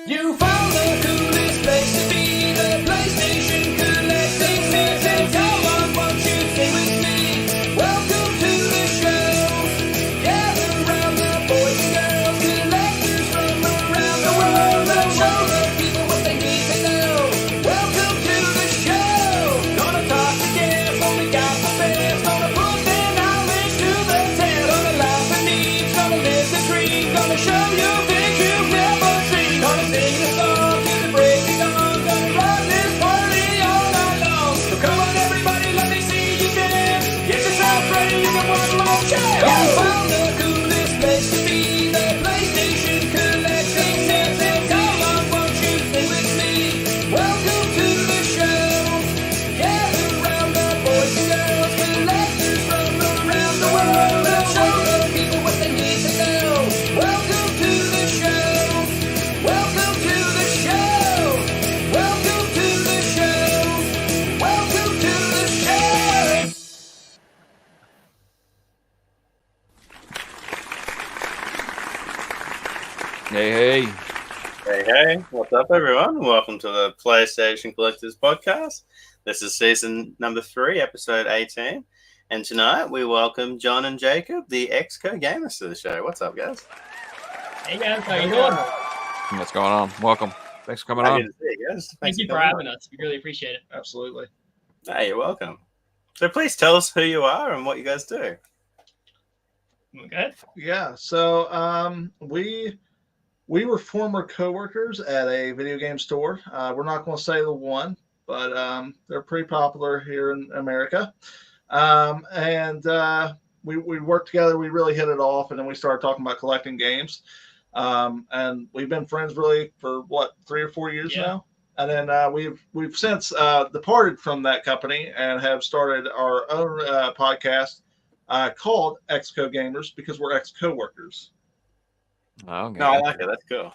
You found the coolest place to be, the PlayStation collecting season. Come on, won't you sing with me? Welcome to the show. Gather round the boys and girls, collectors from around the world. Let's show the people what they need to know. Welcome to the show. Gonna talk to guests, only got the best. Gonna put their knowledge to the test. Gonna laugh and eat, gonna live the dream. Gonna show you things you've never seen. Gonna sing a song to the break of dawn. Gonna run this party all night long. So come on everybody, let me see you dance. Get yourself ready for one more chance. You found the coolest place to be, the PlayStation collecting season. Come on, won't you sing with me? Welcome to the show. Gather round the boys and girls, collectors from around the world. Let's show the people what they need to know. Welcome to the show. Welcome to the show. Welcome to the show. Welcome to the show. Hey, Hey, what's up, everyone? Welcome to the PlayStation Collectors Podcast. This is season number 3, episode 18. And tonight we welcome John and Jacob, the Exco Gamers, to the show. What's up, guys? Hey guys, how you doing? what's going on? Welcome. Thanks for coming Good on. to see you guys. Thank you for coming having us. We really appreciate it. Absolutely. on. Hey, you're welcome. So please tell us who you are and what you guys do. Okay. Yeah. So we were former coworkers at a video game store. We're not going to say the one, but they're pretty popular here in America. We worked together. We really hit it off, and then we started talking about collecting games. And we've been friends really for what, 3 or 4 years Yeah. now. And then we've since departed from that company and have started our own podcast called Exco Gamers because we're ex-coworkers. Okay. No, I like it. That's cool.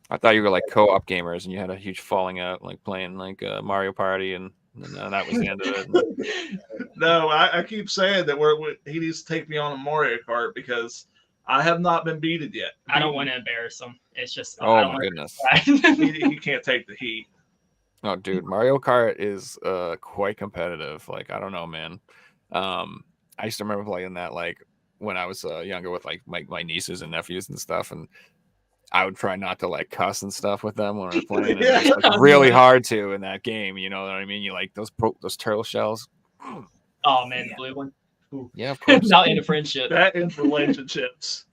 I thought you were like co-op gamers and you had a huge falling out, like playing like Mario Party, and that was the end of it. No, I keep saying that he needs to take me on a Mario Kart because I have not been beaten yet. I don't want to embarrass them. It's just I Oh don't my goodness. He can't take the heat. Oh, dude, Mario Kart is quite competitive. Like, I don't know, man. I used to remember playing that like when I was younger with like my nieces and nephews and stuff, and I would try not to like cuss and stuff with them when I was playing. And it was like really hard to in that game. You know what I mean? You like those turtle shells. Oh man, the blue one. Ooh. Yeah, of course. Not into friendship. That ends relationships.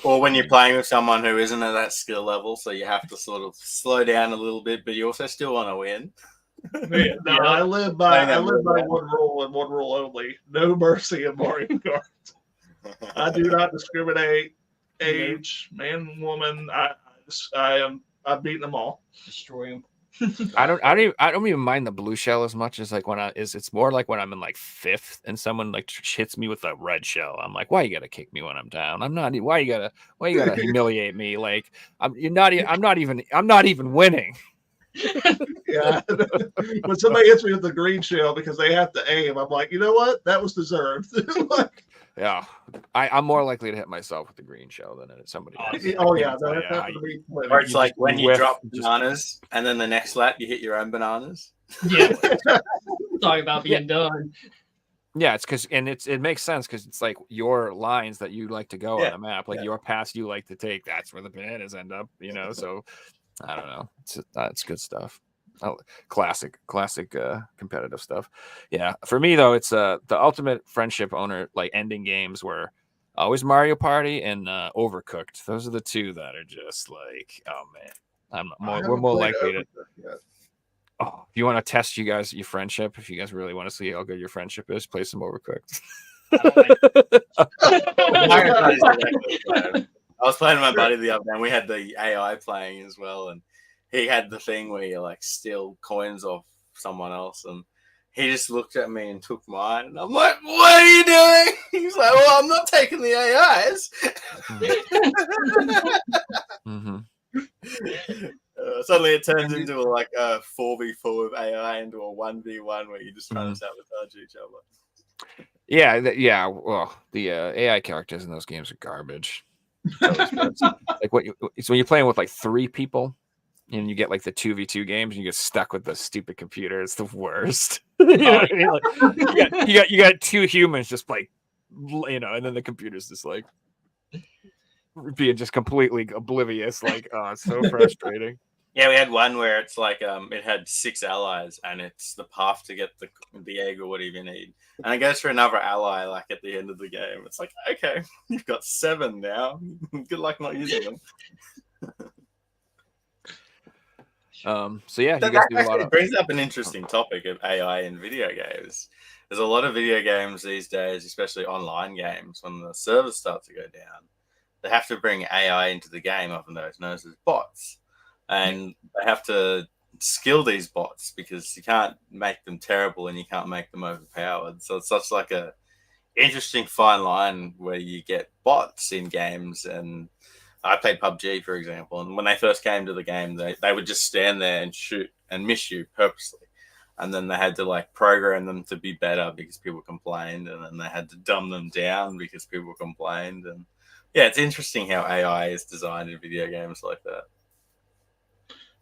Or when you're playing with someone who isn't at that skill level, so you have to sort of slow down a little bit, but you also still want to win. No, I live by one rule and one rule only: no mercy in Mario Kart. I do not discriminate age, man, woman. I've beaten them all. Destroy them. I don't even mind the blue shell as much as like it's more like when I'm in like 5th and someone like hits me with a red shell. I'm like, why you gotta kick me when I'm down? Why you gotta humiliate me? Like I'm not even winning. Yeah. When somebody hits me with the green shell because they have to aim, I'm like, you know what? That was deserved. Like, Yeah, I'm more likely to hit myself with the green shell than somebody else. oh yeah, Or it's like when you whiff, drop bananas and then the next lap you hit your own bananas. Yeah. Talking about being done. Yeah, it's because it makes sense because it's like your lines that you like to go on a map, like your paths you like to take. That's where the bananas end up, you know. So I don't know. It's good stuff. Classic competitive stuff. Yeah, for me though, it's the ultimate friendship owner like ending games were always Mario Party and Overcooked. Those are the two that are just like, oh man, we're more likely to. Oh, if you want to test your friendship, if you guys really want to see how good your friendship is, play some Overcooked. I was playing with my buddy the other day, and we had the AI playing as well, and he had the thing where you like steal coins off someone else, and he just looked at me and took mine, and I'm like, "What are you doing?" He's like, "Well, I'm not taking the AIs." Mm-hmm. Suddenly, it turns into like a 4v4 with AI into a 1v1 where you're just trying to sabotage each other. Yeah. Well, the AI characters in those games are garbage. Like so when you're playing with like 3 people and you get like the 2v2 games and you get stuck with the stupid computer, it's the worst. You know what I mean? Like, you got 2 humans just like, and then the computer's just like being just completely oblivious. Like, oh, it's so frustrating. Yeah, we had one where it's like it had 6 allies, and it's the path to get the egg or whatever you need, and it goes for another ally like at the end of the game. It's like, okay, you've got 7 now. Good luck not using them. So yeah, that actually brings up an interesting topic of AI in video games. There's a lot of video games these days, especially online games, when the servers start to go down, they have to bring AI into the game, often those known as bots. And they have to skill these bots because you can't make them terrible and you can't make them overpowered. So it's such like a interesting fine line where you get bots in games. And I played PUBG, for example, and when they first came to the game, they would just stand there and shoot and miss you purposely. And then they had to like program them to be better because people complained, and then they had to dumb them down because people complained. And yeah, it's interesting how AI is designed in video games like that.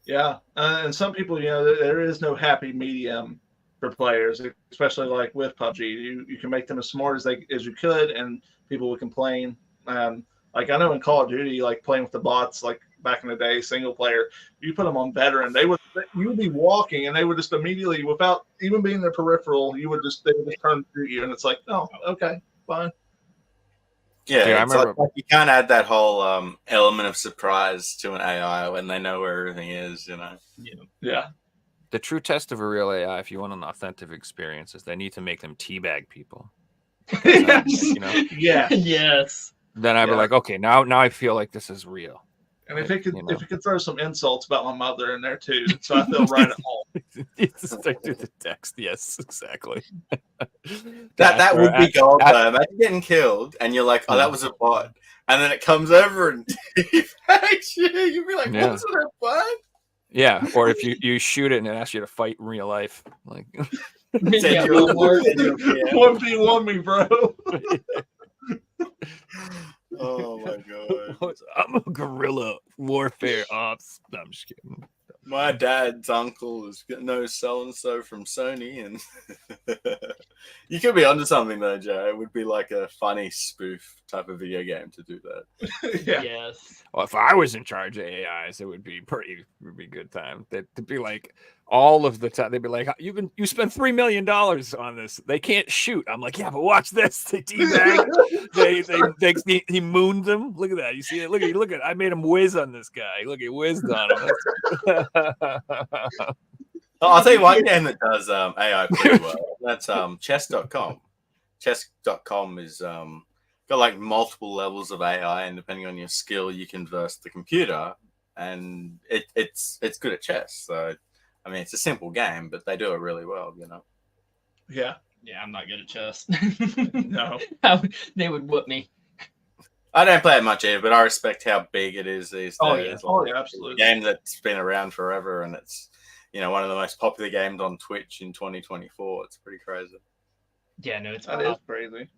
Yeah, and some people, there is no happy medium for players, especially like with PUBG. You can make them as smart as you could, and people would complain. Like I know in Call of Duty, like playing with the bots, like back in the day, single player, you put them on veteran, you would be walking, and they would just immediately, without even being their peripheral, they would just turn to you, and it's like, oh, okay, fine. Yeah, I remember like you can't add that whole element of surprise to an AI when they know where everything is, Yeah. The true test of a real AI, if you want an authentic experience, is they need to make them teabag people. Yes. Yeah. Yes. Then I'd be like, okay, now I feel like this is real. And if it could throw some insults about my mother in there too, so I feel right at home. Stick to the text. Yes, exactly. that would be gold though. Imagine getting killed and you're like, oh, that was a bot. And then it comes over and teabags you. You'd be like, wasn't it a bot? Yeah, or if you shoot it and it asks you to fight in real life. Like 1v1 me, bro. Oh my god! I'm a guerrilla warfare ops. No, I'm just kidding. My dad's uncle knows so and so from Sony, and you could be onto something though, Joe. It would be like a funny spoof type of video game to do that. Yeah. Yes. Well, if I was in charge of AIs, it would be good time. They'd be like all of the time. They'd be like, you spent $3 million on this. They can't shoot. I'm like, yeah, but watch this. They teabag. he mooned them. Look at that. You see it? Look at. I made him whiz on this guy. Look, he whizzed on him. I'll tell you one game that does AI pretty well. That's chess.com. Chess.com is got like multiple levels of AI, and depending on your skill, you can verse the computer, and it's good at chess. So, I mean, it's a simple game, but they do it really well, Yeah. Yeah, I'm not good at chess. No. They would whoop me. I don't play it much either, but I respect how big it is these days. Oh, yeah. Oh, yeah, absolutely. It's a game that's been around forever, and it's one of the most popular games on Twitch in 2024. It's pretty crazy. Yeah, no, it's that is crazy.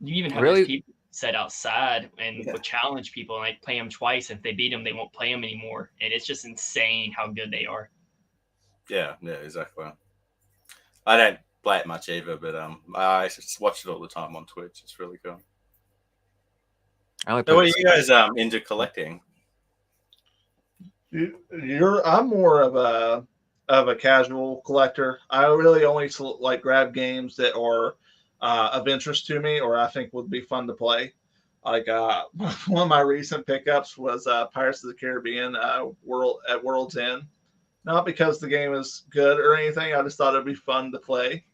You even have these people set outside and would challenge people and like play them twice. If they beat them, they won't play them anymore. And it's just insane how good they are. Yeah, exactly. I don't play it much either, but I just watch it all the time on Twitch. It's really cool. So what are you guys into collecting? I'm more of a casual collector. I really only like grab games that are of interest to me or I think would be fun to play. Like one of my recent pickups was Pirates of the Caribbean World's End. Not because the game is good or anything. I just thought it'd be fun to play.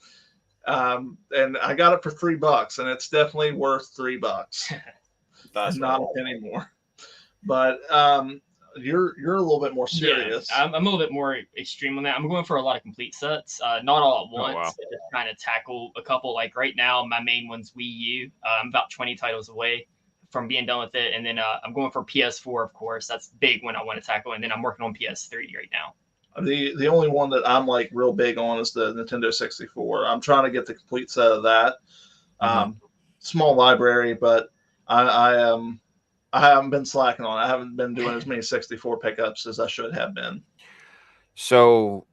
And I got it for $3, and it's definitely worth $3. That's not a penny more. But you're a little bit more serious. Yeah, I'm a little bit more extreme on that. I'm going for a lot of complete sets, not all at once. Just kind of tackle a couple. Like right now, my main one's Wii U. I'm about 20 titles away from being done with it, and then I'm going for PS4, of course. That's the big one I want to tackle, and then I'm working on PS3 right now. The only one that I'm like real big on is the Nintendo 64. I'm trying to get the complete set of that. Small library, but I haven't been slacking on it. I haven't been doing as many 64 pickups as I should have been. So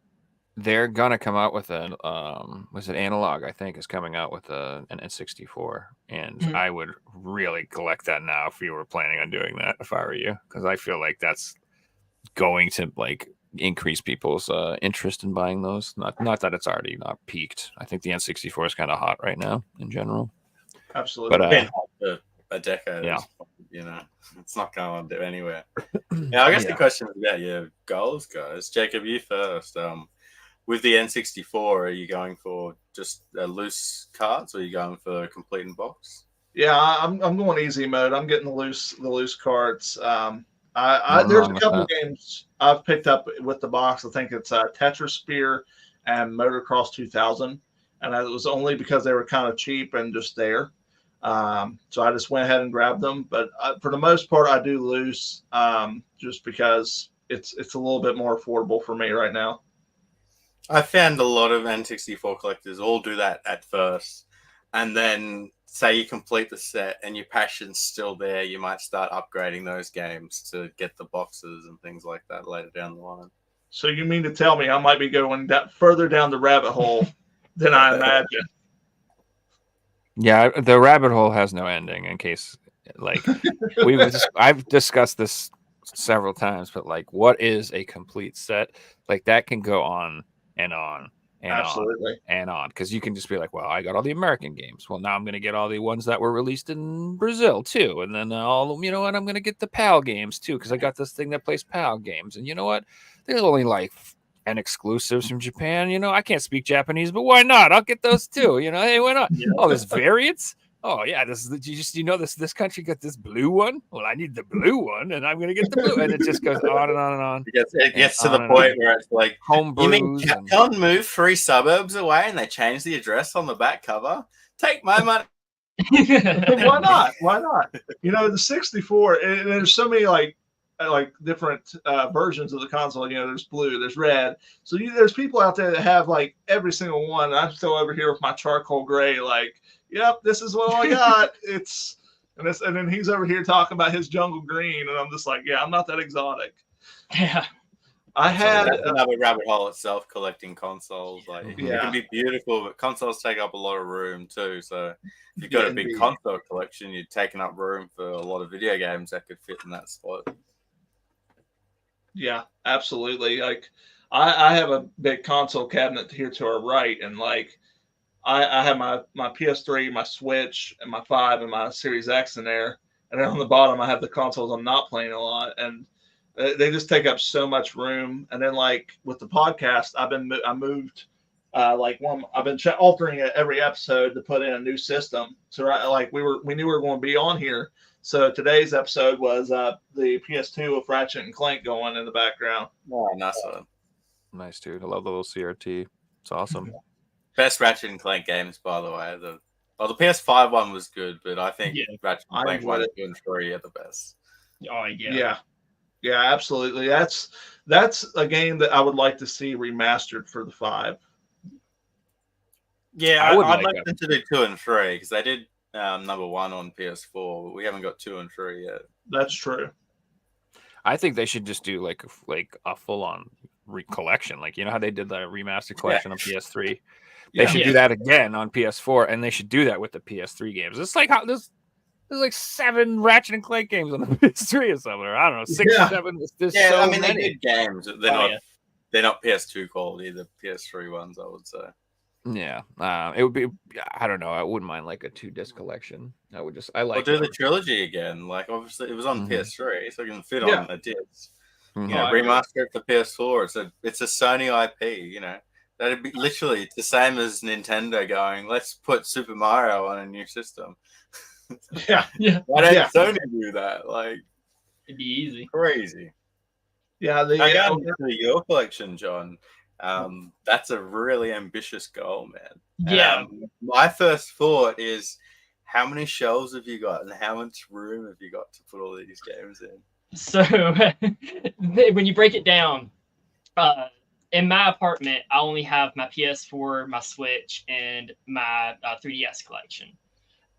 they're gonna come out with an was it Analog? I think is coming out with an N64, and I would really collect that now if you were planning on doing that. If I were you, because I feel like that's going to like increase people's interest in buying those. Not that it's already not peaked. I think the N64 is kind of hot right now in general. Absolutely, but been hot for a decade. Yeah, you know, it's not going to do anywhere. Now, I guess the question is about your goals, guys. Jacob, you first. With the N64, are you going for just loose cards, or are you going for complete in box? Yeah, I'm going easy mode. I'm getting the loose cards. There's a couple games I've picked up with the box. I think it's Tetris Spear and Motocross 2000, and it was only because they were kind of cheap and just there. So I just went ahead and grabbed them. But for the most part, I do loose just because it's a little bit more affordable for me right now. I found a lot of N64 collectors all do that at first, and then say you complete the set and your passion's still there, you might start upgrading those games to get the boxes and things like that later down the line. So you mean to tell me I might be going further down the rabbit hole than I imagine? Yeah, the rabbit hole has no ending. In case, like, I've discussed this several times, but like, what is a complete set? Like that can go on and on and Absolutely. on and on, because you can just be like, well, I got all the American games. Well, now I'm going to get all the ones that were released in Brazil too, and then you know what, I'm going to get the PAL games too, because I got this thing that plays PAL games. And you know what? There's only like 10 exclusives from Japan. You know, I can't speak Japanese, but why not? I'll get those too. You know, hey, why not? Yeah. Oh, there's variants. Oh yeah, this is this country got this blue one. Well, I need the blue one, and I'm gonna get the blue, and it just goes on and on and on. It gets to the point where it's like, home brews. You mean Capcom moved 3 suburbs away and they changed the address on the back cover? Take my money. Why not? Why not? You know, the 64, and there's so many like different versions of the console. You know, there's blue, there's red. So there's people out there that have like every single one. And I'm still over here with my charcoal gray, like, yep, this is what I got. And then he's over here talking about his jungle green, and I'm just like, yeah, I'm not that exotic. Yeah. That's another rabbit hole itself, collecting consoles. Like, it can be beautiful, but consoles take up a lot of room too. So if you've got a big console collection, you're taking up room for a lot of video games that could fit in that spot. Yeah, absolutely. Like, I have a big console cabinet here to our right, and like, I have my PS3, my Switch, and my 5 and my Series X in there. And then on the bottom, I have the consoles I'm not playing a lot. And they just take up so much room. And then like with the podcast, I moved I've been altering it every episode to put in a new system. So we knew we were going to be on here. So today's episode was the PS2 with Ratchet and Clank going in the background. Oh, nice. Nice, dude. I love the little CRT. It's awesome. Best Ratchet and Clank games, by the way. The PS5 one was good, but I think Ratchet and Clank 1, 2, and 3 are the best. Oh yeah. Yeah, absolutely. That's a game that I would like to see remastered for the 5. Yeah, I'd like them to do 2 and 3, because they did number 1 on PS4, but we haven't got 2 and 3 yet. That's true. I think they should just do like a full-on collection, like you know how they did the remastered collection on PS3. They should do that again on PS4, and they should do that with the PS3 games. It's like how there's like 7 Ratchet and Clank games on the PS3 or something. Or I don't know, 6 or 7. There's so I mean, many. they're good games. They're not PS2 quality. The PS3 ones, I would say. Yeah, it would be. I don't know. I wouldn't mind like a 2-disc collection. I would We'll do the trilogy again. Like obviously, it was on PS3, so it can fit on a disc. You know, remaster it for PS4. It's a Sony IP. You know, that'd be literally the same as Nintendo going, let's put Super Mario on a new system. Yeah. Why don't Sony do that? Like, it'd be easy. Crazy. Yeah. I got into your collection, John. That's a really ambitious goal, man. Yeah. My first thought is, how many shelves have you got, and how much room have you got to put all these games in? So when you break it down, in my apartment, I only have my PS4, my Switch, and my 3DS collection.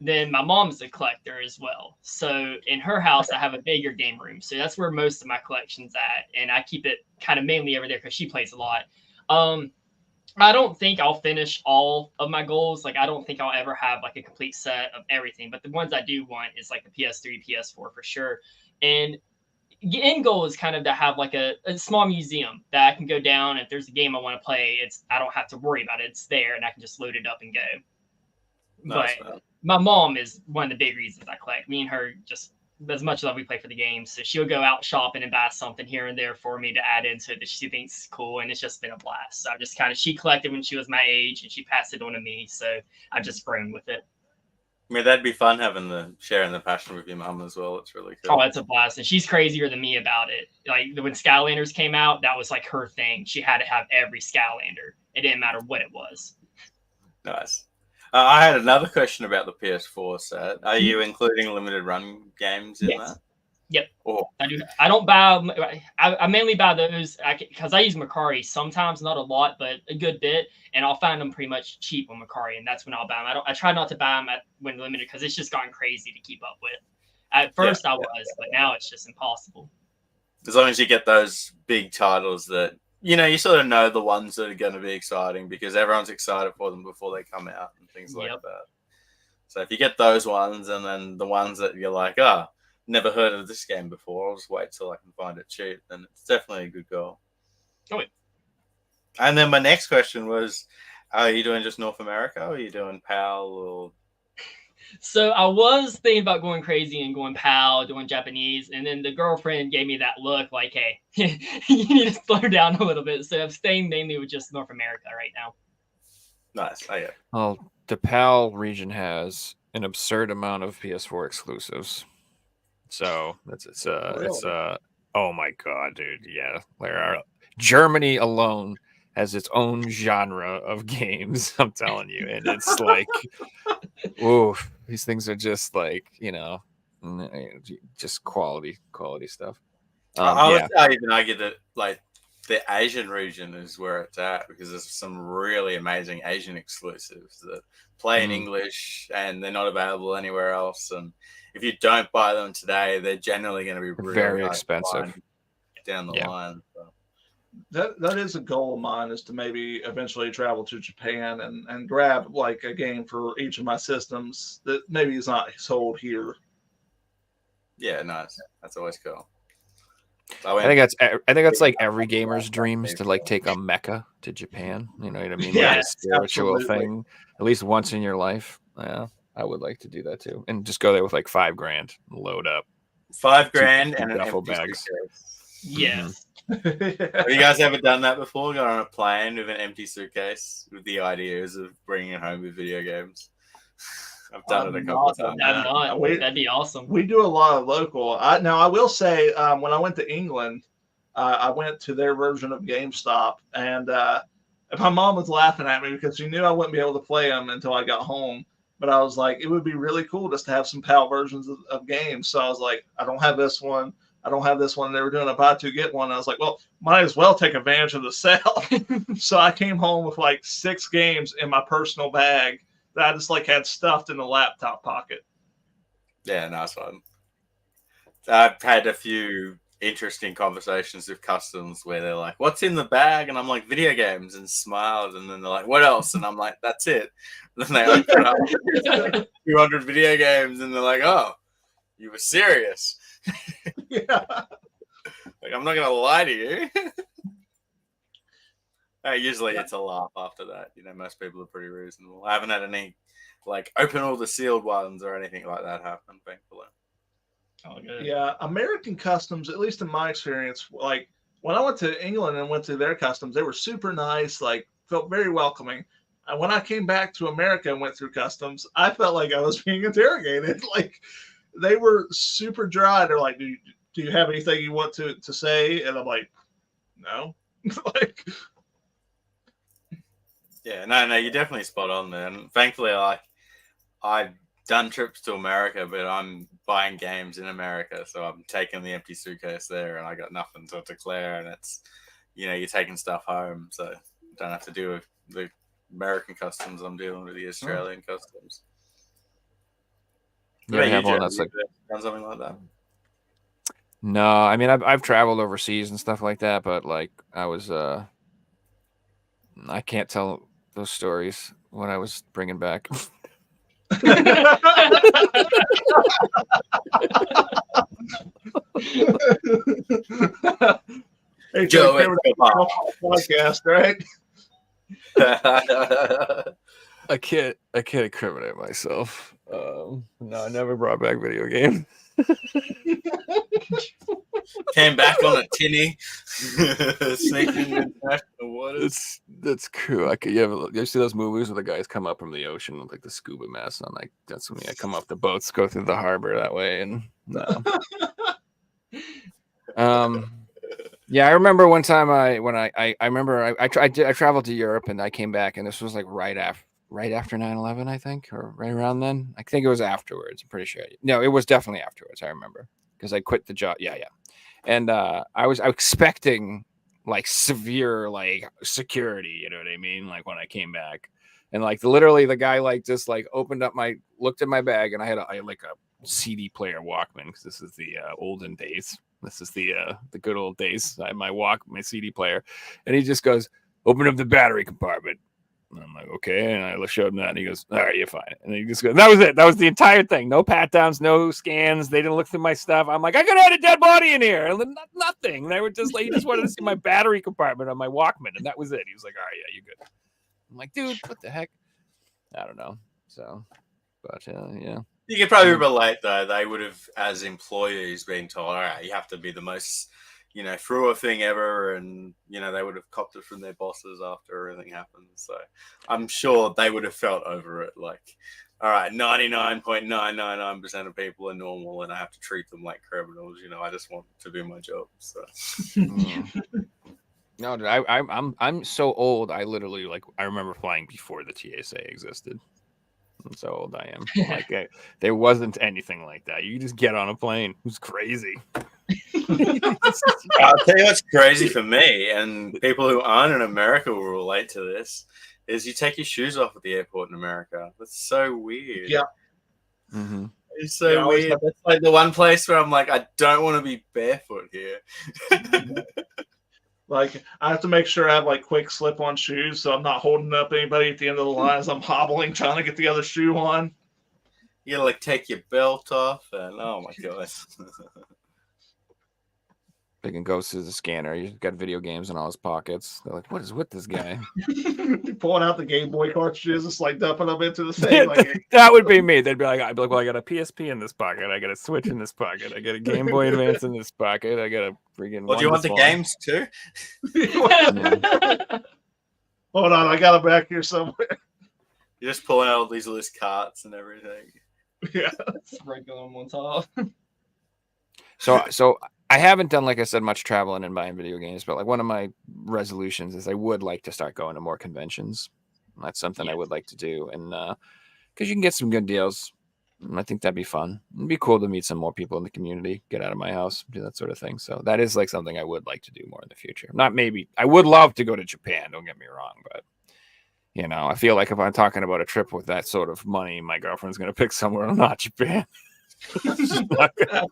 then my mom's a collector as well. So in her house, I have a bigger game room. So that's where most of my collection's at. And I keep it kind of mainly over there because she plays a lot. I don't think I'll finish all of my goals. Like, I don't think I'll ever have like a complete set of everything. But the ones I do want is like the PS3, PS4 for sure. And end goal is kind of to have like a small museum that I can go down. If there's a game I want to play, I don't have to worry about it. It's there and I can just load it up and go. Nice, But my mom is one of the big reasons I collect. Me and her just as much as we play for the games. So she'll go out shopping and buy something here and there for me to add into it that she thinks is cool. And it's just been a blast. So she collected when she was my age and she passed it on to me. So I've just grown with it. I mean, that'd be fun sharing the passion with your mom as well. It's really cool. Oh, it's a blast. And she's crazier than me about it. Like when Skylanders came out, that was like her thing. She had to have every Skylander. It didn't matter what it was. Nice. I had another question about the PS4 set. Are you including limited run games in that? Yep. Oh. I do. I don't buy. I mainly buy those because I use Mercari sometimes, not a lot, but a good bit, and I'll find them pretty much cheap on Mercari, and that's when I'll buy them. I try not to buy them when limited because it's just gotten crazy to keep up with. At first, I was, but now it's just impossible. As long as you get those big titles that you sort of know the ones that are going to be exciting because everyone's excited for them before they come out and things like that. So if you get those ones and then the ones that you're like, never heard of this game before, I'll just wait till I can find it cheap, then it's definitely a good goal. Oh, yeah. And then my next question was, are you doing just North America or are you doing PAL or... So I was thinking about going crazy and going PAL, doing Japanese, and then the girlfriend gave me that look like, hey, you need to slow down a little bit. So I'm staying mainly with just North America right now. Nice. Oh, yeah. Well, the PAL region has an absurd amount of PS4 exclusives. So it's oh my god, dude. Yeah. Germany alone has its own genre of games, I'm telling you. And it's like, oof, these things are just like, just quality stuff. I would even argue that like the Asian region is where it's at because there's some really amazing Asian exclusives that play in English and they're not available anywhere else. And if you don't buy them today, they're generally going to be really very expensive down the line. So. That is a goal of mine, is to maybe eventually travel to Japan and grab like a game for each of my systems that maybe is not sold here. Yeah, nice. That's always cool. I think that's like every gamer's dreams to like take a mecha to Japan. You know what I mean? Yeah, like a spiritual absolutely. thing, at least once in your life. Yeah, I would like to do that too, and just go there with like $5,000, load up $5,000 and an duffel empty bags. suitcase. Yes. Have you guys ever done that before? Got on a plane with an empty suitcase with the ideas of bringing it home with video games? I've done it a couple of times. I'm not. That'd be awesome. We do a lot of local. Now, I will say, when I went to England, I went to their version of GameStop, and my mom was laughing at me because she knew I wouldn't be able to play them until I got home. But I was like, it would be really cool just to have some PAL versions of games. So I was like, I don't have this one. I don't have this one. They were doing a buy two get one. I was like, well, might as well take advantage of the sale. So I came home with like 6 games in my personal bag that I just like had stuffed in the laptop pocket. Yeah, nice one. I've had a few interesting conversations with customs where they're like, what's in the bag? And I'm like, video games, and smiled. And then they're like, what else? And I'm like, that's it. And then they open up 200 video games and they're like, oh, you were serious. Yeah. Like, I'm not going to lie to you. Usually it's a laugh after that. Most people are pretty reasonable. I haven't had any, like, open all the sealed ones or anything like that happen, thankfully. Oh, good. Yeah, American customs, at least in my experience, like when I went to England and went to their customs, they were super nice, like felt very welcoming. And when I came back to America and went through customs, I felt like I was being interrogated. Like they were super dry. They're like, do you have anything you want to say? And I'm like, no. Like, yeah, no, you're definitely spot on there. And thankfully, I've done trips to America, but I'm buying games in America, so I'm taking the empty suitcase there, and I got nothing to declare. And it's, you're taking stuff home, so you don't have to deal with the American customs. I'm dealing with the Australian customs. Yeah, I have one that's like done something like that. No, I mean I've traveled overseas and stuff like that, but like I was I can't tell those stories what I was bringing back. Hey, Joe, podcast, right? I can't incriminate myself. No, I never brought back video game. Came back on a tinny, sneaking in international waters. That's cool. You ever see those movies where the guys come up from the ocean with like the scuba mask on? Like that's me. I come off the boats, go through the harbor that way, and no. Yeah, I remember one time I traveled to Europe and I came back and this was like right after 9/11, I think, or right around then. I think it was afterwards. I'm pretty sure. No, it was definitely afterwards. I remember because I quit the job. Yeah. And I was expecting like severe like security, you know what I mean? Like when I came back, and like literally the guy like just like looked at my bag, and I had like a CD player Walkman because this is the olden days. This is the good old days. I had my CD player, and he just goes, "Open up the battery compartment." And I'm like, okay. And I showed him that, and he goes, "All right, you're fine." And he just goes, that was it. That was the entire thing. No pat downs, no scans. They didn't look through my stuff. I'm like, I could have had a dead body in here. And nothing. They were just like, he just wanted to see my battery compartment on my Walkman, and that was it. He was like, all right, yeah, you're good. I'm like, dude, what the heck? I don't know. So, but yeah. You could probably relate though. They would have, as employees, been told, all right, you have to be the most, through thing ever, and they would have copped it from their bosses after everything happened. So I'm sure they would have felt over it like, all right, 99.999% of people are normal, and I have to treat them like criminals. I just want to do my job. So no, dude, I'm so old. I literally I remember flying before the TSA existed. That's how old I am. Like there wasn't anything like that. You just get on a plane. It was crazy. I'll tell you what's crazy for me, and people who aren't in America will relate to this, is you take your shoes off at the airport in America. That's so weird. Yeah. Mm-hmm. It's so weird. That's like the one place where I'm like, I don't want to be barefoot here. Like, I have to make sure I have like quick slip-on shoes, so I'm not holding up anybody at the end of the line as I'm hobbling, trying to get the other shoe on. You gotta take your belt off, and oh my gosh. Picking goes to the scanner. He's got video games in all his pockets. They're like, what is with this guy? Pulling out the Game Boy cartridges, just like dumping them into the thing. That would be me. I'd be like, well, I got a PSP in this pocket. I got a Switch in this pocket. I got a Game Boy Advance in this pocket. I got a freaking. Well, do you want the games too? Hold on, I got them back here somewhere. You're just pulling out all these loose carts and everything. Yeah, sprinkle them on top. So I haven't done, like I said, much traveling and buying video games, but like one of my resolutions is I would like to start going to more conventions. That's something I would like to do, and because you can get some good deals. I think that'd be fun. It'd be cool to meet some more people in the community, get out of my house, do that sort of thing. So that is like something I would like to do more in the future. Not maybe. I would love to go to Japan. Don't get me wrong, but I feel like if I'm talking about a trip with that sort of money, my girlfriend's going to pick somewhere not Japan.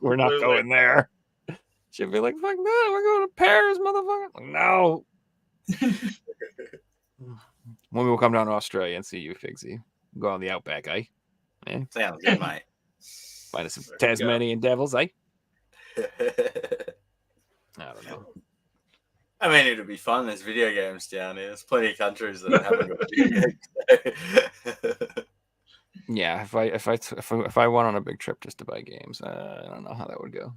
We're not going there. She'll be like, fuck that, we're going to Paris, motherfucker. No. When we'll come down to Australia and see you, Figsy. Go on the Outback, eh? Yeah. Sounds good, mate. Find us some Tasmanian devils, eh? I don't know. I mean, it'd be fun. There's video games down here. There's plenty of countries that haven't got video games. Yeah, if I went on a big trip just to buy games, I don't know how that would go.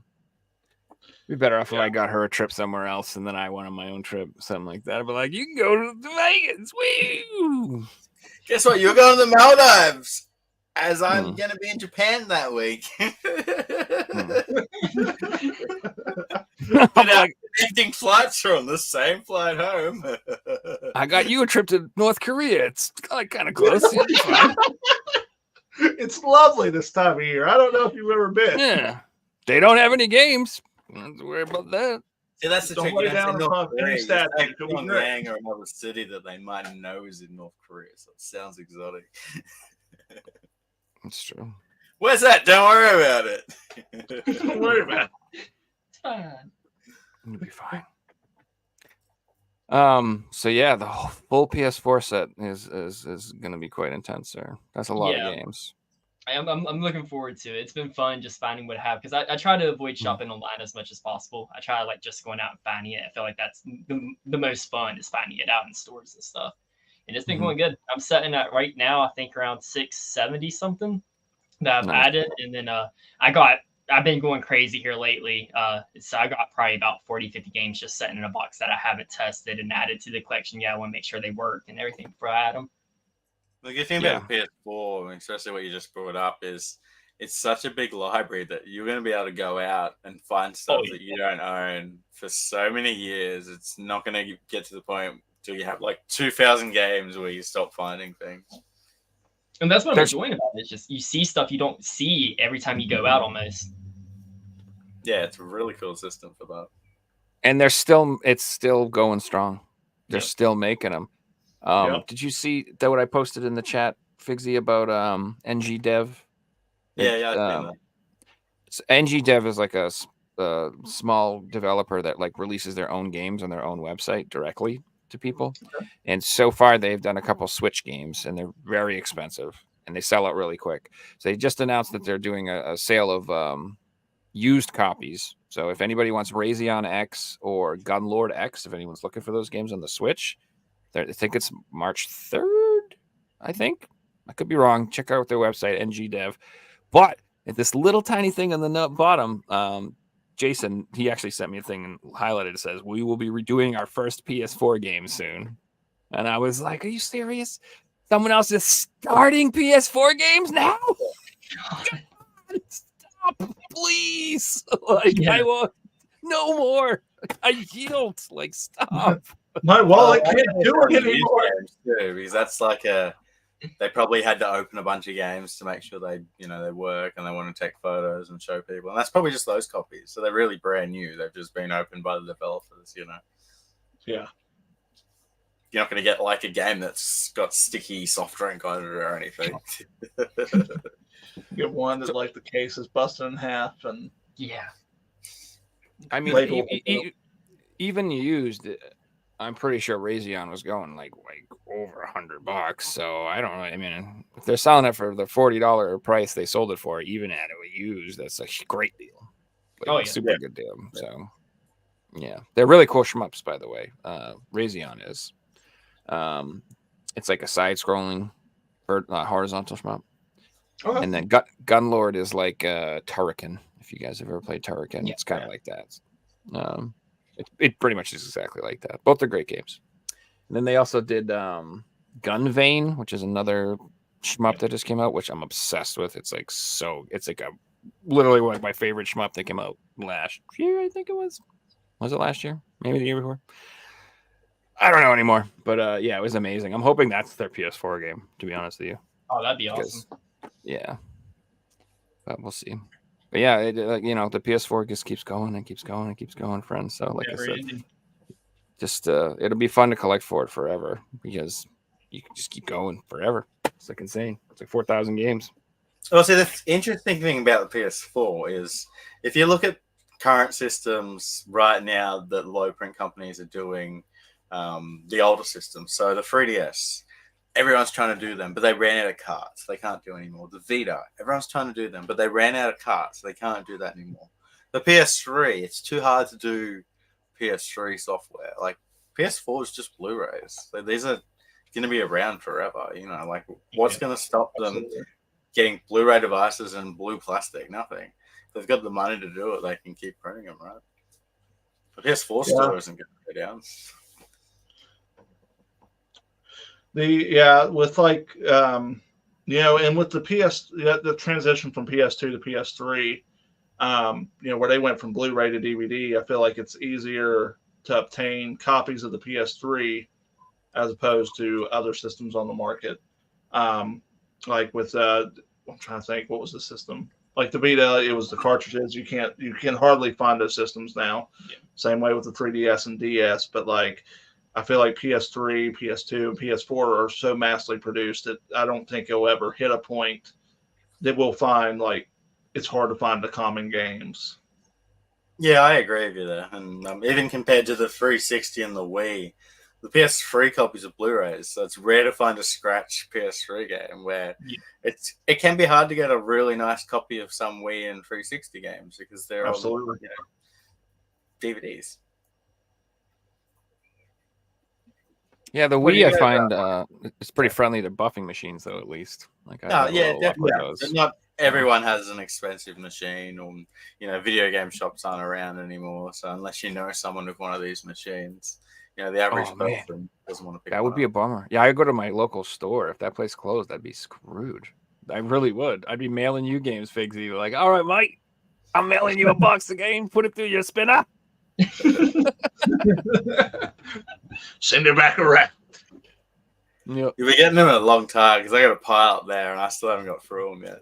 It'd be better off if I got her a trip somewhere else and then I went on my own trip, something like that. I'd be like, you can go to Vegas, woo! Guess what? You're going to the Maldives, as I'm going to be in Japan that week. Connecting flights from the same flight home. I got you a trip to North Korea. It's kind of close. It's lovely this time of year. I don't know if you've ever been. Yeah. They don't have any games. Don't have to worry about that. See, that's the trick. Lay down on any statue. Pyongyang or another city that they might know is in North Korea, so it sounds exotic. That's true. Where's that? Don't worry about it. Don't worry about it. It's fine. You'll be fine. So yeah, the whole full PS4 set is gonna be quite intense there. That's a lot of games. I'm looking forward to it. It's been fun just finding what I have, because I try to avoid shopping online as much as possible. I try like just going out and finding it. I feel like that's the most fun, is finding it out in stores and stuff. And it's been going good. I'm setting at right now, I think around 670 something that I've added. And then I've been going crazy here lately. So I got probably about 40, 50 games just sitting in a box that I haven't tested and added to the collection. Yeah, I want to make sure they work and everything before I add them. The good thing about PS4, especially what you just brought up, is it's such a big library that you're going to be able to go out and find stuff that you don't own for so many years. It's not going to get to the point till you have like 2,000 games where you stop finding things. And that's what I'm enjoying about it. It's just you see stuff you don't see every time you go out almost. Yeah, it's a really cool system for that. And it's still going strong. They're still making them. Did you see that what I posted in the chat, Figsy, about NG Dev? Yeah, I've seen that. So NG Dev is like a small developer that like releases their own games on their own website directly to people. Okay. And so far they've done a couple Switch games, and they're very expensive and they sell out really quick. So they just announced that they're doing a sale of used copies. So if anybody wants Raytheon X or Gunlord X, if anyone's looking for those games on the Switch, I think it's March 3rd, I think. I could be wrong. Check out their website, NG Dev. But at this little tiny thing on the bottom, Jason, he actually sent me a thing and highlighted. It says, "We will be redoing our first PS4 game soon." And I was like, are you serious? Someone else is starting PS4 games now? God, stop, please. I want no more. I yield. Like, stop. My wallet can't do it anymore. Too, because that's like they probably had to open a bunch of games to make sure they work, and they want to take photos and show people. And that's probably just those copies. So they're really brand new. They've just been opened by the developers, Yeah. You're not going to get like a game that's got sticky soft drink on it or anything. Get one that like the case is busted in half, and I mean, even used, I'm pretty sure Raytheon was going like over $100. So I don't know. I mean, if they're selling it for the $40 price they sold it for, even at it used, that's a great deal. Like, super good deal. So yeah, they're really cool shmups, by the way. Raytheon is. It's like a side-scrolling horizontal shmup. Okay. And then Gunlord is like Turrican. If you guys have ever played Turrican, it's kind of like that. It pretty much is exactly like that. Both are great games. And then they also did Gunvein, which is another shmup that just came out, which I'm obsessed with. It's like literally one of my favorite shmup that came out last year, I think it was. Was it last year? Maybe the year before? I don't know anymore. But yeah, it was amazing. I'm hoping that's their PS4 game, to be honest with you. Oh, that'd be awesome. Yeah. But we'll see. But yeah, the PS4 just keeps going and keeps going and keeps going, friends. So like I said, just it'll be fun to collect for it forever, because you can just keep going forever. It's like insane. It's like 4,000 games. Well, see, the interesting thing about the PS4 is if you look at current systems right now that low print companies are doing, the older systems. So the 3DS, everyone's trying to do them, but they ran out of carts. They can't do anymore. The Vita, everyone's trying to do them, but they ran out of carts. They can't do that anymore. The PS3, it's too hard to do PS3 software. Like, PS4 is just Blu-rays. Like, these are going to be around forever. Like, what's going to stop them getting Blu-ray devices and blue plastic? Nothing. If they've got the money to do it, they can keep printing them, right? But PS4 still isn't going to go down. With like and with the transition from PS2 to PS3, where they went from Blu-ray to DVD, I feel like it's easier to obtain copies of the PS3 as opposed to other systems on the market. Like with I'm trying to think, what was the system? Like the Vita, it was the cartridges. You can hardly find those systems now. Yeah. Same way with the 3DS and DS, but like, I feel like PS3, PS2, and PS4 are so massively produced that I don't think you'll ever hit a point that we'll find like it's hard to find the common games. Yeah, I agree with you there. And even compared to the 360 and the Wii, the PS3 copies of Blu-rays, so it's rare to find a scratch PS3 game where it can be hard to get a really nice copy of some Wii and 360 games because they're Absolutely all DVDs. Yeah, the Wii I find it's pretty friendly to buffing machines though, at least. Like definitely. Not everyone has an expensive machine, or video game shops aren't around anymore. So unless you know someone with one of these machines, the average person doesn't want to pick. That would be a bummer. Yeah, I go to my local store. If that place closed, I'd be screwed. I really would. I'd be mailing you games, Figsy. Like, all right, Mike, I'm mailing you a box of games. Put it through your spinner. Send it back around. Yep. You've been getting them a long time because I got a pile up there and I still haven't got through them yet.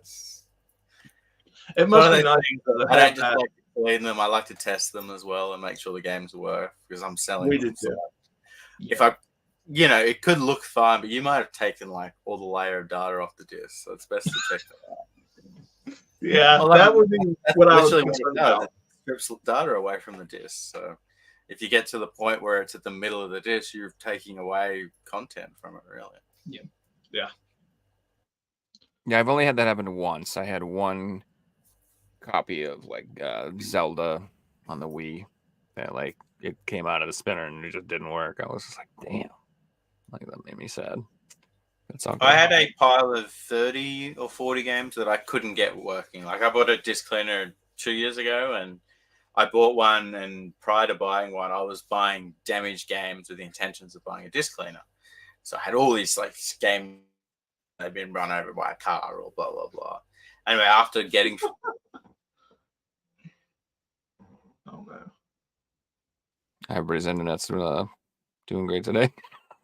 It must be nice. I don't just like to clean them. I like to test them as well and make sure the games work because I'm selling them. We did too. If it could look fine, but you might have taken like all the layer of data off the disk, so it's best to check that out. Yeah, that would be what I was concerned about. It strips data away from the disk, so if you get to the point where it's at the middle of the disk, you're taking away content from it, really. Yeah. I've only had that happen once. I had one copy of like Zelda on the Wii that like it came out of the spinner and it just didn't work. I was just like, damn, like that made me sad. That's all good. I had a pile of 30 or 40 games that I couldn't get working. Like I bought a disc cleaner 2 years ago and I bought one, and prior to buying one, I was buying damaged games with the intentions of buying a disc cleaner. So I had all these like games that had been run over by a car or blah blah blah. Anyway, after getting Oh no. Everybody's internet's doing great today.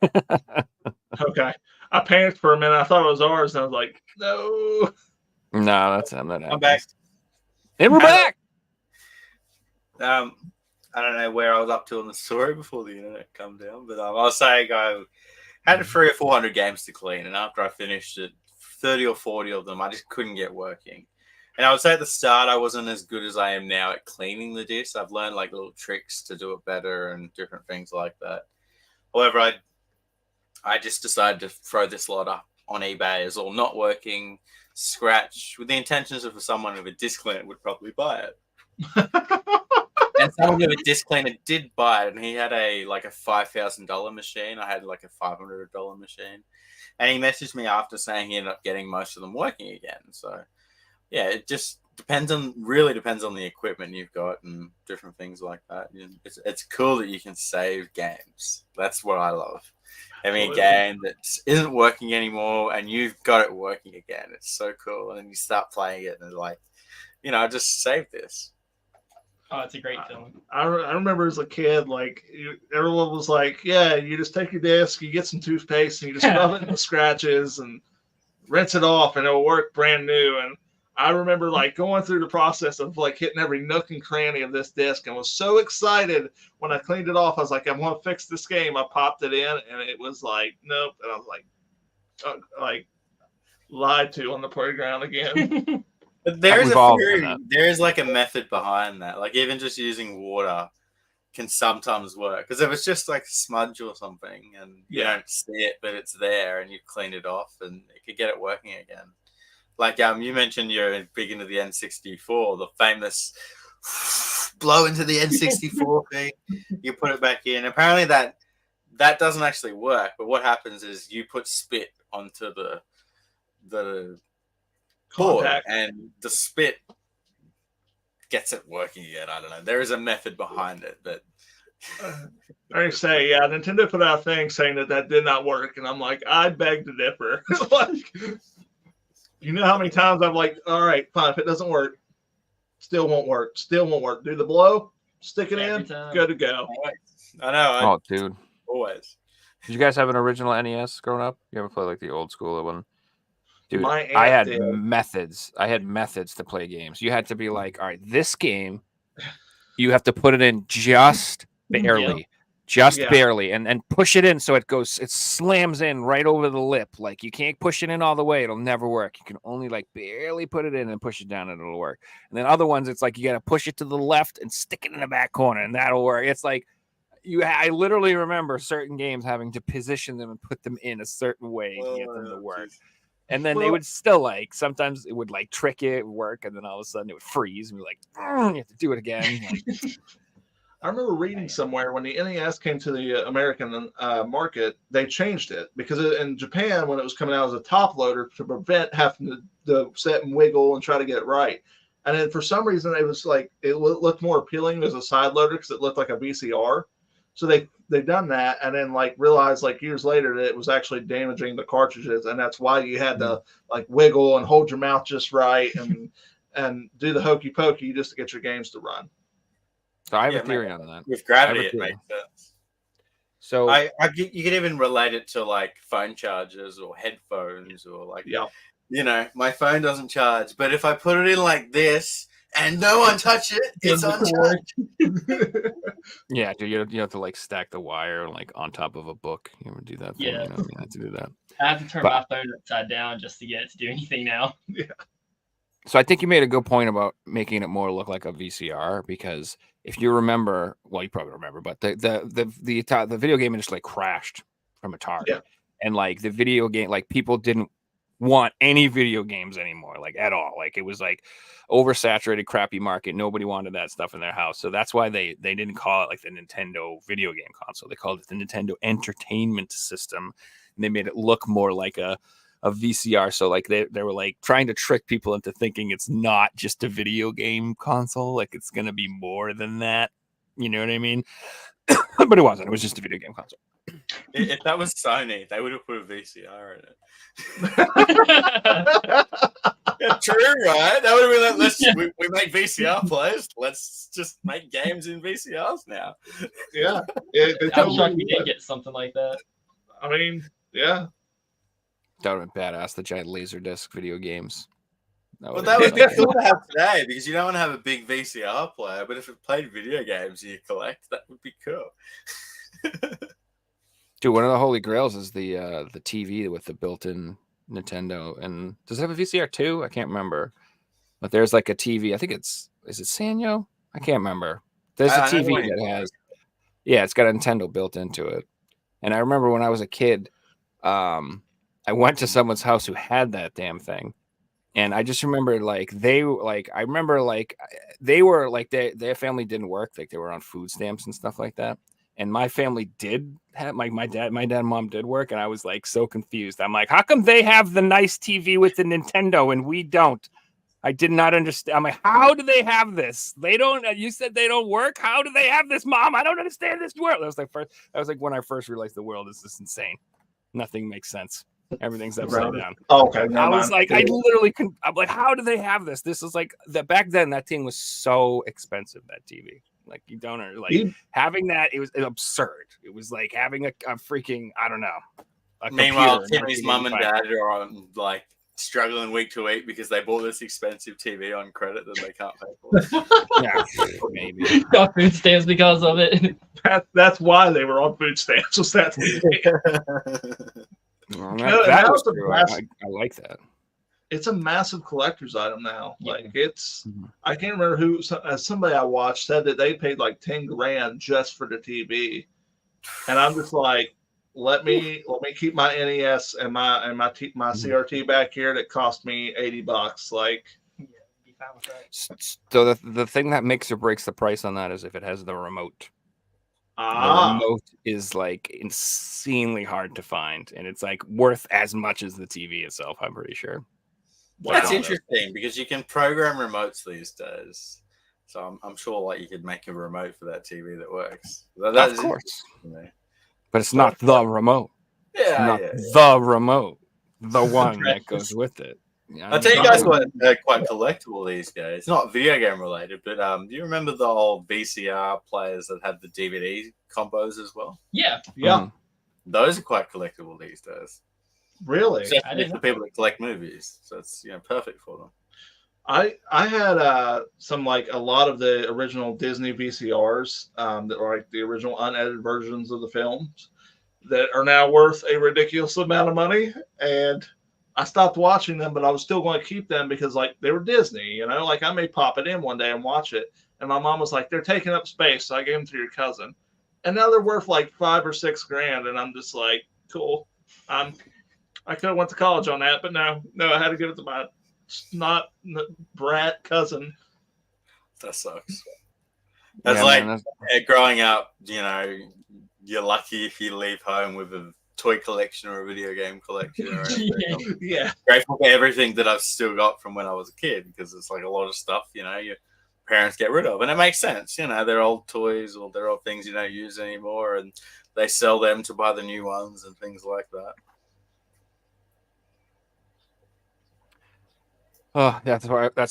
Okay. I panicked for a minute. I thought it was ours, and I was like, no. No, that's him. That I'm back. And we're back. I don't know where I was up to on the story before the internet come down, but I was saying I had 300 or 400 games to clean, and after I finished it, 30 or 40 of them I just couldn't get working. And I would say at the start I wasn't as good as I am now at cleaning the disc. I've learned like little tricks to do it better and different things like that. However, I just decided to throw this lot up on eBay as all not working, scratch, with the intentions of someone with a disc cleaner would probably buy it. And someone with a disc cleaner did buy it, and he had a $5,000 machine. I had like a $500 machine, and he messaged me after saying he ended up getting most of them working again. So, yeah, it just really depends on the equipment you've got and different things like that. It's cool that you can save games. That's what I love. Having a game that isn't working anymore and you've got it working again. It's so cool. And then you start playing it and it's like, I just saved this. Oh, it's a great feeling. I remember as a kid, like everyone was like, yeah, you just take your disc, you get some toothpaste, and you just rub it in the scratches and rinse it off, and it'll work brand new. And I remember like going through the process of like hitting every nook and cranny of this disc, and was so excited when I cleaned it off. I was like, I'm going to fix this game. I popped it in, and it was like, nope. And I was like lied to on the playground again. But there's like a method behind that. Like even just using water can sometimes work. Because if it's just like a smudge or something and you don't see it, but it's there and you clean it off and it could get it working again. Like you mentioned you're big into the N64, the famous blow into the N64 thing. You put it back in. Apparently that doesn't actually work. But what happens is you put spit onto the board, and the spit gets it working again. I don't know. There is a method behind it, but I say, Nintendo put out a thing saying that did not work, and I'm like, I beg to differ. Like, you know how many times I'm like, all right, fine, if it doesn't work, still won't work. Do the blow, stick it in, good to go. I know. Oh, dude, always. Did you guys have an original NES growing up? You ever play like the old school one? Dude, I had methods. I had methods to play games. You had to be like, all right, this game, you have to put it in just barely. just barely, and push it in so it slams in right over the lip. Like you can't push it in all the way; it'll never work. You can only like barely put it in and push it down, and it'll work. And then other ones, it's like you got to push it to the left and stick it in the back corner, and that'll work. It's like I literally remember certain games having to position them and put them in a certain way to get them to work. And then they would still like sometimes it would like trick it, work, and then all of a sudden it would freeze and be like, you have to do it again. Like, I remember reading somewhere when the NES came to the American market, they changed it because in Japan, when it was coming out as a top loader to prevent having to set and wiggle and try to get it right. And then for some reason, it was like it looked more appealing as a side loader because it looked like a VCR. So they've done that and then like realized like years later that it was actually damaging the cartridges. And that's why you had to like wiggle and hold your mouth just right and do the hokey pokey just to get your games to run. So I have a theory on that. With gravity, it makes sense. So you can even relate it to like phone chargers or headphones or like, you know, my phone doesn't charge, but if I put it in like this and no one touch it, it's uncharged. Yeah, dude, you have to like stack the wire like on top of a book. You ever do that? Thing? Yeah, you know, you have to do that. I have to turn my phone upside down just to get it to do anything now. Yeah. So I think you made a good point about making it more look like a VCR because if you remember, well, you probably remember, but the video game industry like crashed from Atari, and like the video game, like people didn't want any video games anymore, like at all. Like it was like oversaturated, crappy market. Nobody wanted that stuff in their house, so that's why they didn't call it like the Nintendo video game console. They called it the Nintendo Entertainment System, and they made it look more like a VCR. So like they were like trying to trick people into thinking it's not just a video game console, like it's gonna be more than that. You know what I mean? But it wasn't. It was just a video game console. If that was Sony, they would have put a VCR in it. Yeah, true, right? That would have been like, we make VCR players. Let's just make games in VCRs now. Yeah. I'm shocked we didn't get something like that. I mean, yeah. That would have been badass, the giant laser disc video games. That would be cool to have today because you don't want to have a big VCR player, but if it played video games you collect, that would be cool. Dude, one of the holy grails is the TV with the built-in Nintendo. And does it have a VCR too? I can't remember. But there's like a TV. I think is it Sanyo? I can't remember. There's a TV that has, it's got a Nintendo built into it. And I remember when I was a kid, I went to someone's house who had that damn thing. And I just remember their family didn't work. Like they were on food stamps and stuff like that. And my family did have my dad and mom did work. And I was like so confused. I'm like, how come they have the nice TV with the Nintendo and we don't? I did not understand. I'm like, how do they have this? They don't. You said they don't work. How do they have this, Mom? I don't understand this world. That was like when I first realized the world is just insane. Nothing makes sense. Everything's upside down. Oh, okay. I was like, I literally couldn't. I'm like, how do they have this? This is like that back then. That thing was so expensive. That TV, like you don't having that. It was absurd. It was like having a freaking I don't know. Meanwhile, Timmy's mum and dad are on like struggling week to week because they bought this expensive TV on credit that they can't pay for. Yeah, maybe. Got food stamps because of it. That's why they were on food stamps. Was that? That was true. I like that. It's a massive collector's item now. Like it's, I can't remember who. Somebody I watched said that they paid like $10,000 just for the TV, and I'm just like, let me keep my NES and my CRT back here that cost me $80. Like, be fine with that. So the thing that makes or breaks the price on that is if it has the remote. The remote is like insanely hard to find, and it's like worth as much as the TV itself. I'm pretty sure. That's interesting because you can program remotes these days. So I'm sure like you could make a remote for that TV that works. Of course. But it's not the remote. The remote. The one that goes with it. Yeah, I'll tell you guys what quite collectible these days. Not video game related, but do you remember the old VCR players that had the DVD combos as well? Yeah. Those are quite collectible these days. Really? Especially for people that collect movies. So it's perfect for them. I had some like a lot of the original Disney VCRs that were like the original unedited versions of the films that are now worth a ridiculous amount of money, and I stopped watching them, but I was still going to keep them because like they were Disney, you know, like I may pop it in one day and watch it. And my mom was like, they're taking up space, so I gave them to your cousin. And now they're worth like $5 or $6 grand, and I'm just like, cool. I could have went to college on that, but no, I had to give it to my snot brat cousin. That sucks. That's like growing up, you know, you're lucky if you leave home with a toy collection or a video game collection or anything. Yeah. Grateful for everything that I've still got from when I was a kid, because it's like a lot of stuff, you know, your parents get rid of. And it makes sense, you know, they're old toys or they're old things you don't use anymore, and they sell them to buy the new ones and things like that. Oh, that's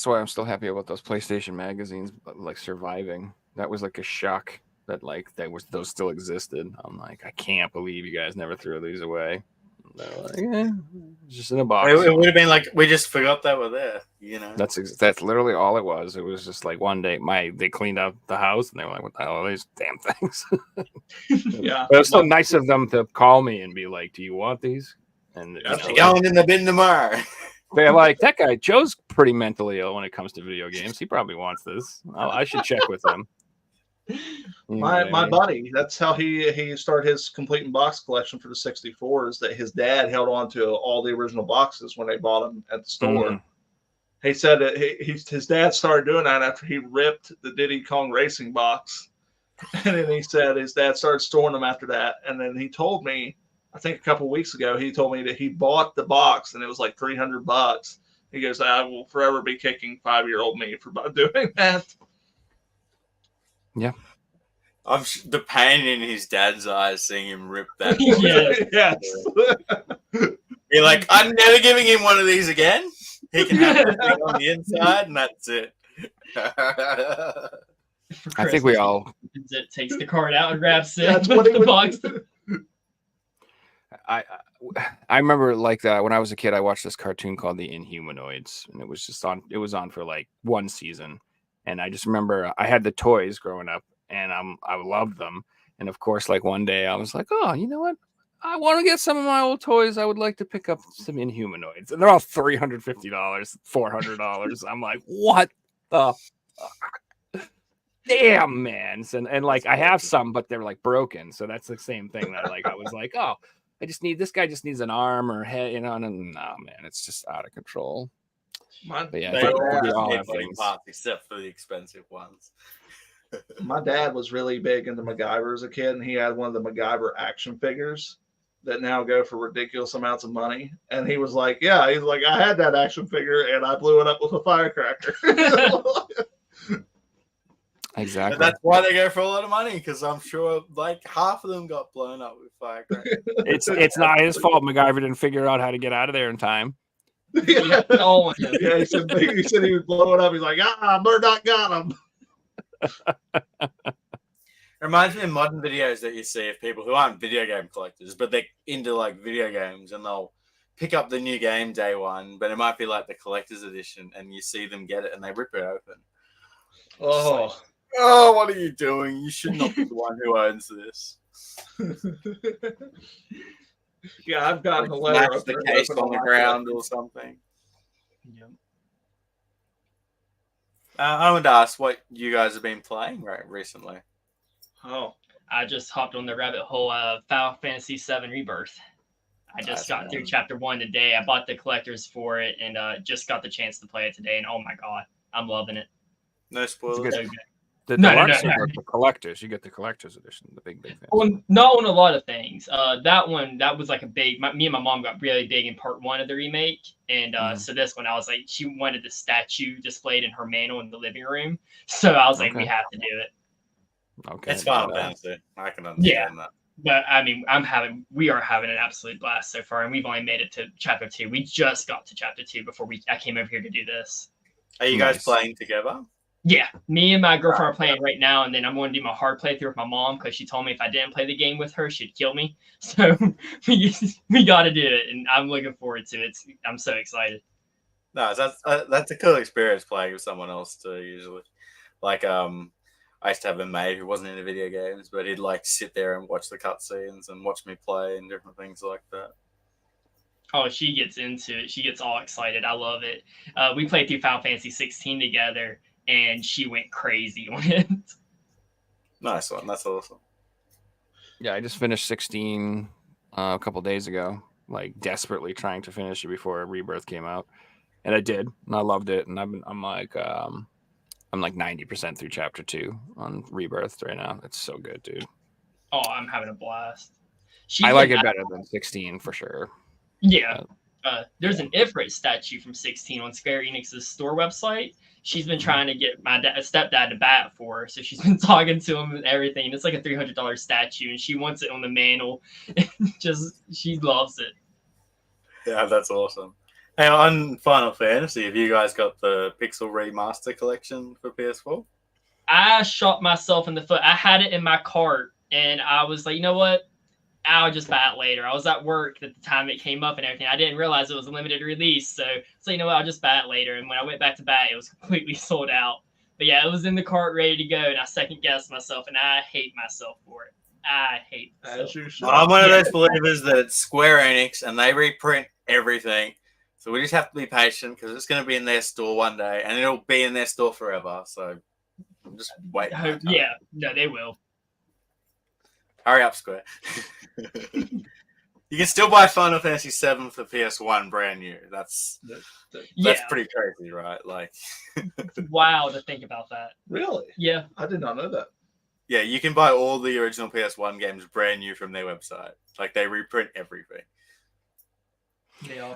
why I'm still happy about those PlayStation magazines, like surviving. That was like a shock that like those still existed. I'm like, I can't believe you guys never threw these away. Like, just in a box. It would have been like we just forgot they were there, you know. That's literally all it was. It was just like one day they cleaned up the house and they were like, "What the hell are these damn things?" Yeah, but it was so nice of them to call me and be like, "Do you want these?" And going in the bin tomorrow. They're like, that guy Joe's pretty mentally ill when it comes to video games. He probably wants this. I should check with him. My buddy, that's how he started his complete in box collection for the 64. Is that his dad held on to all the original boxes when they bought them at the store. Mm. He said that his dad started doing that after he ripped the Diddy Kong Racing box, and then he said his dad started storing them after that. And then he told me, I think a couple of weeks ago, he told me that he bought the box and it was like $300. He goes, I will forever be kicking 5-year-old me for doing that. Yeah. The pain in his dad's eyes seeing him rip that. Yes. You're like, I'm never giving him one of these again. He can have the thing on the inside, and that's it. I think we all. It takes the card out and wraps it. That's what the box. I remember like when I was a kid, I watched this cartoon called The Inhumanoids, and it was on for like one season. And I just remember I had the toys growing up, and I loved them. And of course, like one day I was like, oh, you know what? I want to get some of my old toys. I would like to pick up some Inhumanoids. And they're all $350, $400. I'm like, what the damn, man. And like I have some, but they're like broken. So that's the same thing that like I was like, oh, this guy just needs an arm or head, you know, and no, man, it's just out of control. But yeah, they all have parts except for the expensive ones. My dad was really big into MacGyver as a kid, and he had one of the MacGyver action figures that now go for ridiculous amounts of money. And he was like, yeah, he's like, I had that action figure and I blew it up with a firecracker. Exactly. And that's why they go for a lot of money, because I'm sure like half of them got blown up with firecrackers. It's not his fault MacGyver didn't figure out how to get out of there in time. Yeah, he said he was blowing up. He's like, Murdoch got him. It reminds me of modern videos that you see of people who aren't video game collectors, but they're into like video games, and they'll pick up the new game day one, but it might be like the collector's edition, and you see them get it and they rip it open. Oh, what are you doing? You should not be the one who owns this. Yeah, I've gotten like a letter. The case on the ground or something. Yep. I wanted to ask what you guys have been playing recently. Oh, I just hopped on the rabbit hole of Final Fantasy VII Rebirth. I just got through Chapter 1 today. I bought the collectors for it and just got the chance to play it today. And oh my god, I'm loving it. No spoilers. So good. The deluxe or the collectors? You get the collector's edition, the big thing. Well, not on a lot of things. That was like a big. Me and my mom got really big in part 1 of the remake, and so this one I was like, she wanted the statue displayed in her mantle in the living room, so I was like, we have to do it. Okay, it's Final Fantasy. I can understand that. But I mean, we are having an absolute blast so far, and we've only made it to Chapter 2. We just got to Chapter 2 before I came over here to do this. Are you guys playing together? Yeah, me and my girlfriend are playing right now, and then I'm going to do my hard playthrough with my mom because she told me if I didn't play the game with her, she'd kill me. So we got to do it, and I'm looking forward to it. I'm so excited. No, that's a cool experience playing with someone else too. Usually, like I used to have a mate who wasn't into video games, but he'd like sit there and watch the cutscenes and watch me play and different things like that. Oh, she gets into it. She gets all excited. I love it. We played through Final Fantasy 16 together, and she went crazy on it. Nice one. That's awesome. Yeah, I just finished 16 a couple days ago, like desperately trying to finish it before Rebirth came out, and I did, and I loved it. And I'm like 90% through chapter 2 on Rebirth right now. It's so good, dude. Oh, I'm having a blast. I like it better than 16 for sure. Yeah. There's an Ifrit statue from 16 on Square Enix's store website. She's been trying to get my stepdad to buy it for her, so she's been talking to him and everything. It's like a $300 statue, and she wants it on the mantle. She loves it. Yeah, that's awesome. Hey, on Final Fantasy, have you guys got the Pixel Remaster collection for PS4? I shot myself in the foot. I had it in my cart, and I was like, you know what? I'll just buy it later. I was at work at the time it came up and everything. I didn't realize it was a limited release. So you know what? I'll just buy it later. And when I went back to buy it, it was completely sold out. But yeah, it was in the cart ready to go. And I second guessed myself, and I hate myself for it. I hate myself. I'm one of those believers that it's Square Enix and they reprint everything. So we just have to be patient because it's going to be in their store one day and it'll be in their store forever. So just wait. Yeah, no, they will. Hurry up, Square. You can still buy Final Fantasy VII for PS1 brand new. That's pretty crazy, right? Like, wow, to think about that. Really? Yeah, I did not know that. Yeah, you can buy all the original PS1 games brand new from their website. Like, they reprint everything.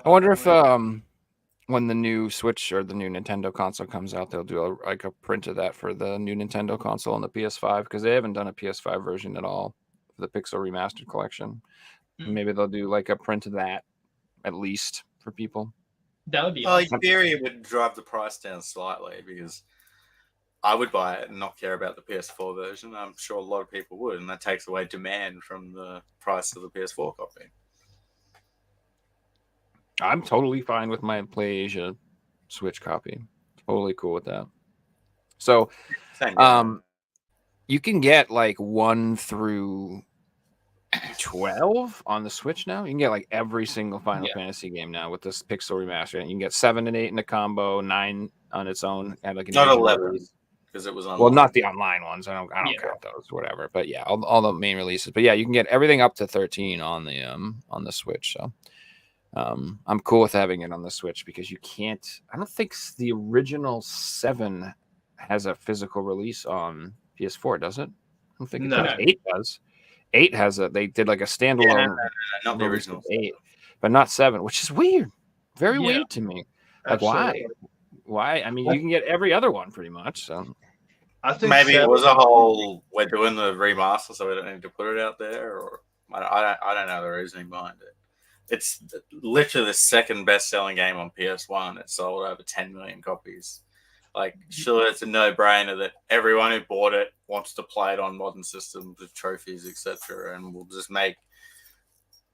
I wonder if when the new Switch or the new Nintendo console comes out, they'll do a print of that for the new Nintendo console and the PS5, because they haven't done a PS5 version at all for the Pixel Remastered collection. Maybe they'll do like a print of that at least for people. That would be awesome. In theory, it would drive the price down slightly because I would buy it and not care about the PS4 version. I'm sure a lot of people would, and that takes away demand from the price of the PS4 copy. I'm totally fine with my PlayAsia Switch copy. Totally cool with that. So, you can get like 1 through 12 on the Switch now. You can get like every single Final Fantasy game now with this Pixel Remaster. And you can get 7 and 8 in a combo, 9 on its own, and like not 11 because it was online. Well, not the online ones. I don't count those, whatever. But yeah, all the main releases. But yeah, you can get everything up to 13 on the Switch. So I'm cool with having it on the Switch because you can't. I don't think the original 7 has a physical release on PS4, does it? I don't think it does. 8 does. 8 has they did like a standalone, not the original 8, but not 7, which is weird. Very weird to me. Like, why? I mean, you can get every other one pretty much. So I think maybe it was a whole we're doing the remaster, so we don't need to put it out there, or I don't know the reasoning behind it. It's literally the second best-selling game on PS1. It sold over 10 million copies. Like, sure, it's a no-brainer that everyone who bought it wants to play it on modern systems with trophies, etc., and we'll just make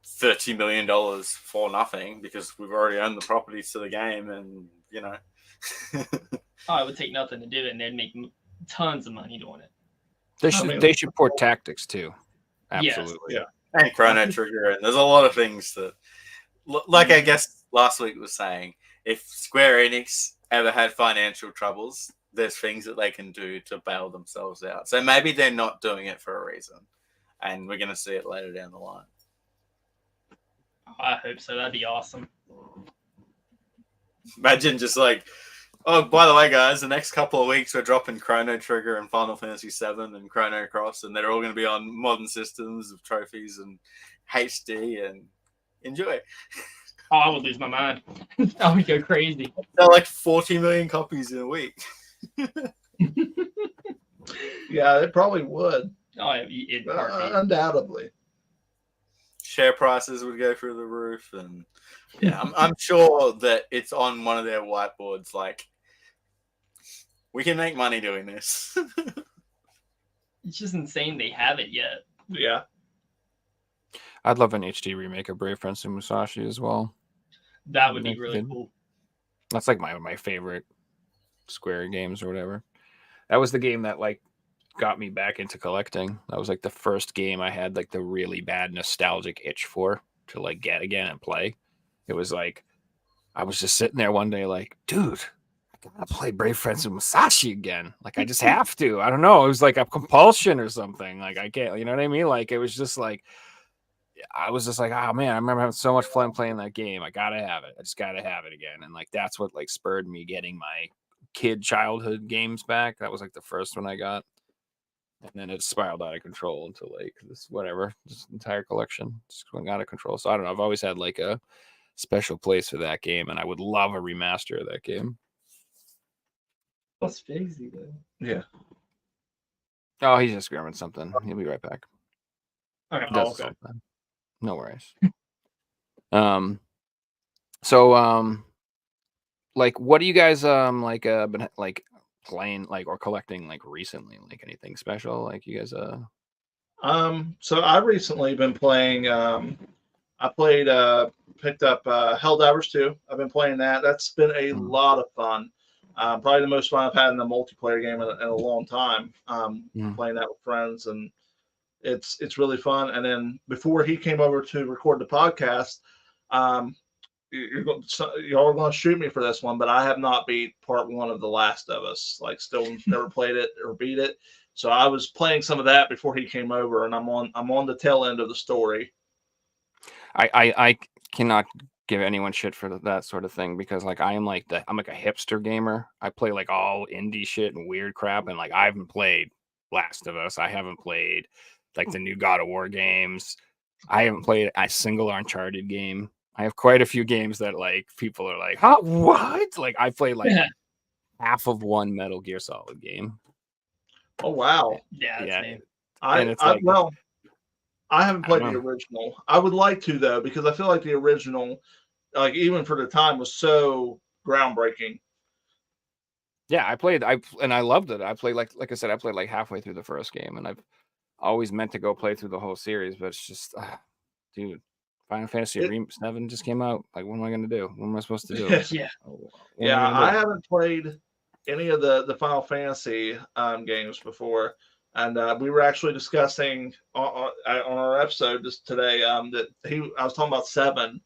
$30 million for nothing because we've already owned the properties to the game, and you know. It would take nothing to do it, and they'd make tons of money doing it. They should port Tactics too. Absolutely, yes. And Chrono Trigger, and there's a lot of things that, like I guess last week was saying, if Square Enix ever had financial troubles, there's things that they can do to bail themselves out. So maybe they're not doing it for a reason, and we're going to see it later down the line. I hope so. That'd be awesome. Imagine just like, oh, by the way, guys, the next couple of weeks we're dropping Chrono Trigger and Final Fantasy VII and Chrono Cross, and they're all going to be on modern systems of trophies and HD, and enjoy. Oh, I would lose my mind. I would go crazy. They're like 40 million copies in a week. Yeah, it probably would. Oh, undoubtedly. Share prices would go through the roof, and yeah, I'm sure that it's on one of their whiteboards. Like, we can make money doing this. It's just insane they haven't yet. Yeah. I'd love an HD remake of Brave Fencer Musashi as well. That would be really cool. That's like my favorite Square games or whatever. That was the game that like got me back into collecting. That was like the first game I had like the really bad nostalgic itch for to like get again and play. It was like I was just sitting there one day like, dude, I gotta play Brave Friends of Musashi again. Like I just have to. I don't know. It was like a compulsion or something. Like I can't, you know what I mean? Like it was just like I was just like, oh man, I remember having so much fun playing that game. I gotta have it. I just gotta have it again. And like that's what like spurred me getting my kid childhood games back. That was like the first one I got. And then it spiraled out of control into like this whatever, this entire collection just went out of control. So I don't know. I've always had like a special place for that game, and I would love a remaster of that game. What's Figsy though? Yeah. Oh, he's just grabbing something. He'll be right back. Okay. Okay. No worries. So like what do you guys been like playing like or collecting like recently? Like anything special? Like you guys So I recently been playing I picked up Helldivers 2. I've been playing that. That's been a lot of fun. Probably the most fun I've had in a multiplayer game in a long time. Playing that with friends, and it's really fun. And then before he came over to record the podcast, y'all are going to shoot me for this one, but I have not beat part 1 of The Last of Us. Like, still never played it or beat it. So I was playing some of that before he came over, and I'm on the tail end of the story. I cannot give anyone shit for that sort of thing because like I'm like a hipster gamer. I play like all indie shit and weird crap, and like I haven't played Last of Us. I haven't played like the new God of War games. I haven't played a single Uncharted game. I have quite a few games that like people are like, huh, what? Like I played like half of one Metal Gear Solid game. Oh wow! Yeah. I haven't played the original. I would like to though, because I feel like the original, like even for the time, was so groundbreaking. Yeah, I loved it. I played like I said, I played like halfway through the first game, and I've always meant to go play through the whole series, but it's just, dude, Final Fantasy VII just came out. Like, what am I gonna do? What am I supposed to do? I haven't played any of the Final Fantasy games before. And we were actually discussing on our episode just today that I was talking about 7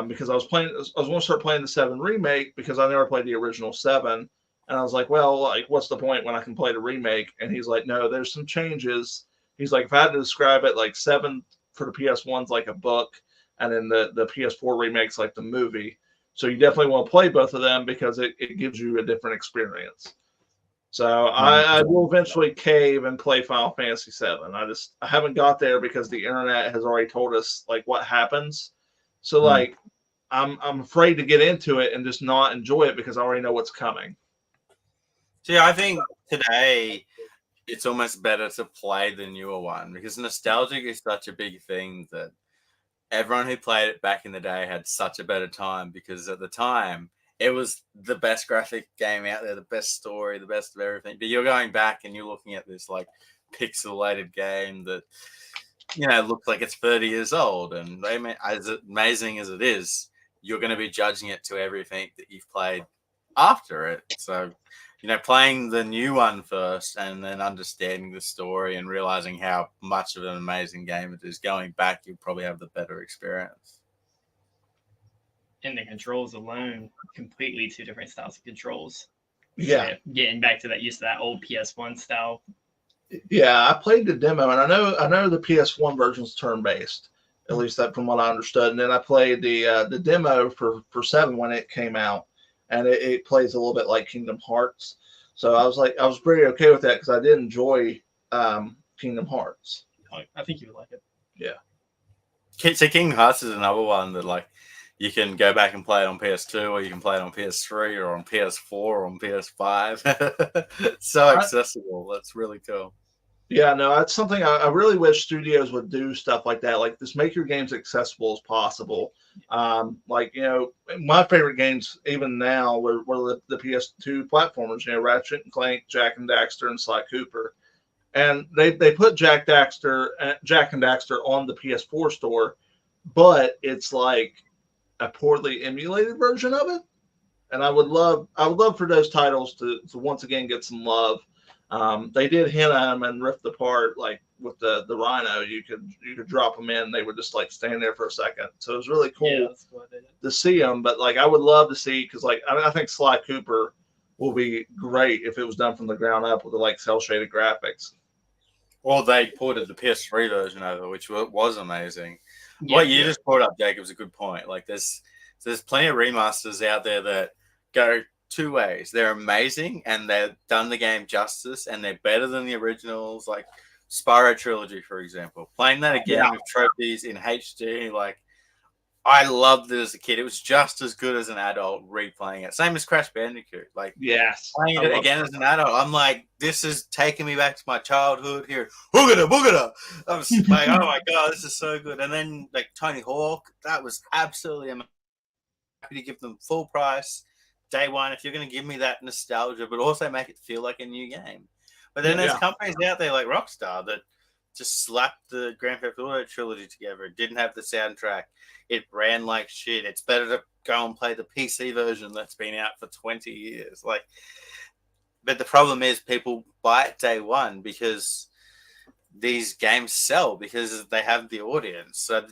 because I was going to start playing the 7 remake because I never played the original 7, and I was like, well, like, what's the point when I can play the remake? And he's like, no, there's some changes. He's like, if I had to describe it, like 7 for the PS1's like a book, and then the PS4 remake's like the movie. So you definitely want to play both of them because it gives you a different experience. So I will eventually cave and play Final Fantasy VII. I haven't got there because the internet has already told us like what happens. So like I'm afraid to get into it and just not enjoy it because I already know what's coming. See, I think today it's almost better to play the newer one because nostalgic is such a big thing that everyone who played it back in the day had such a better time because at the time it was the best graphic game out there, the best story, the best of everything. But you're going back and you're looking at this like pixelated game that, you know, looks like it's 30 years old. And as amazing as it is, you're going to be judging it to everything that you've played after it. So, you know, playing the new one first and then understanding the story and realizing how much of an amazing game it is, going back, you'll probably have the better experience. And the controls alone, completely 2 different styles of controls. Yeah. So getting back to that use of that old PS1 style. Yeah, I played the demo, and I know the PS1 version's turn-based, at least that from what I understood. And then I played the demo for 7 when it came out, and it plays a little bit like Kingdom Hearts. So I was pretty okay with that because I did enjoy Kingdom Hearts. I think you would like it. Yeah. So Kingdom Hearts is another one that like you can go back and play it on PS2 or you can play it on PS3 or on PS4 or on PS5. It's so accessible. That's really cool. Yeah, no, that's something I really wish studios would do stuff like that. Like just make your games accessible as possible. Like, you know, my favorite games even now were the PS2 platformers, you know, Ratchet and Clank, Jack and Daxter, and Sly Cooper. And they put Jack and Daxter on the PS4 store, but it's like a poorly emulated version of it. and I would love for those titles to once again get some love. They did hint at them and Rift Apart, like with the Rhino. You could drop them in, they would just like stand there for a second. So it was really cool to see them. But like I would love to see, because like I think Sly Cooper will be great if it was done from the ground up with the like cel shaded graphics. Or they ported the PS3 version over, which was amazing. Yeah, What you just brought up, Jacob, is a good point. Like there's plenty of remasters out there that go two ways. They're amazing and they've done the game justice and they're better than the originals, like Spyro Trilogy, for example. Playing that again with trophies in HD, like I loved it as a kid. It was just as good as an adult replaying it. Same as Crash Bandicoot. Like playing it again as an adult, I'm like, this is taking me back to my childhood here. Boogada, boogada. I was like, oh my god, this is so good. And then like Tony Hawk, that was absolutely amazing. Happy to give them full price day one if you're going to give me that nostalgia, but also make it feel like a new game. But then there's companies out there like Rockstar that just slapped the Grand Theft Auto trilogy together. It didn't have the soundtrack. It ran like shit. It's better to go and play the PC version that's been out for 20 years. Like, but the problem is people buy it day one because these games sell because they have the audience. So,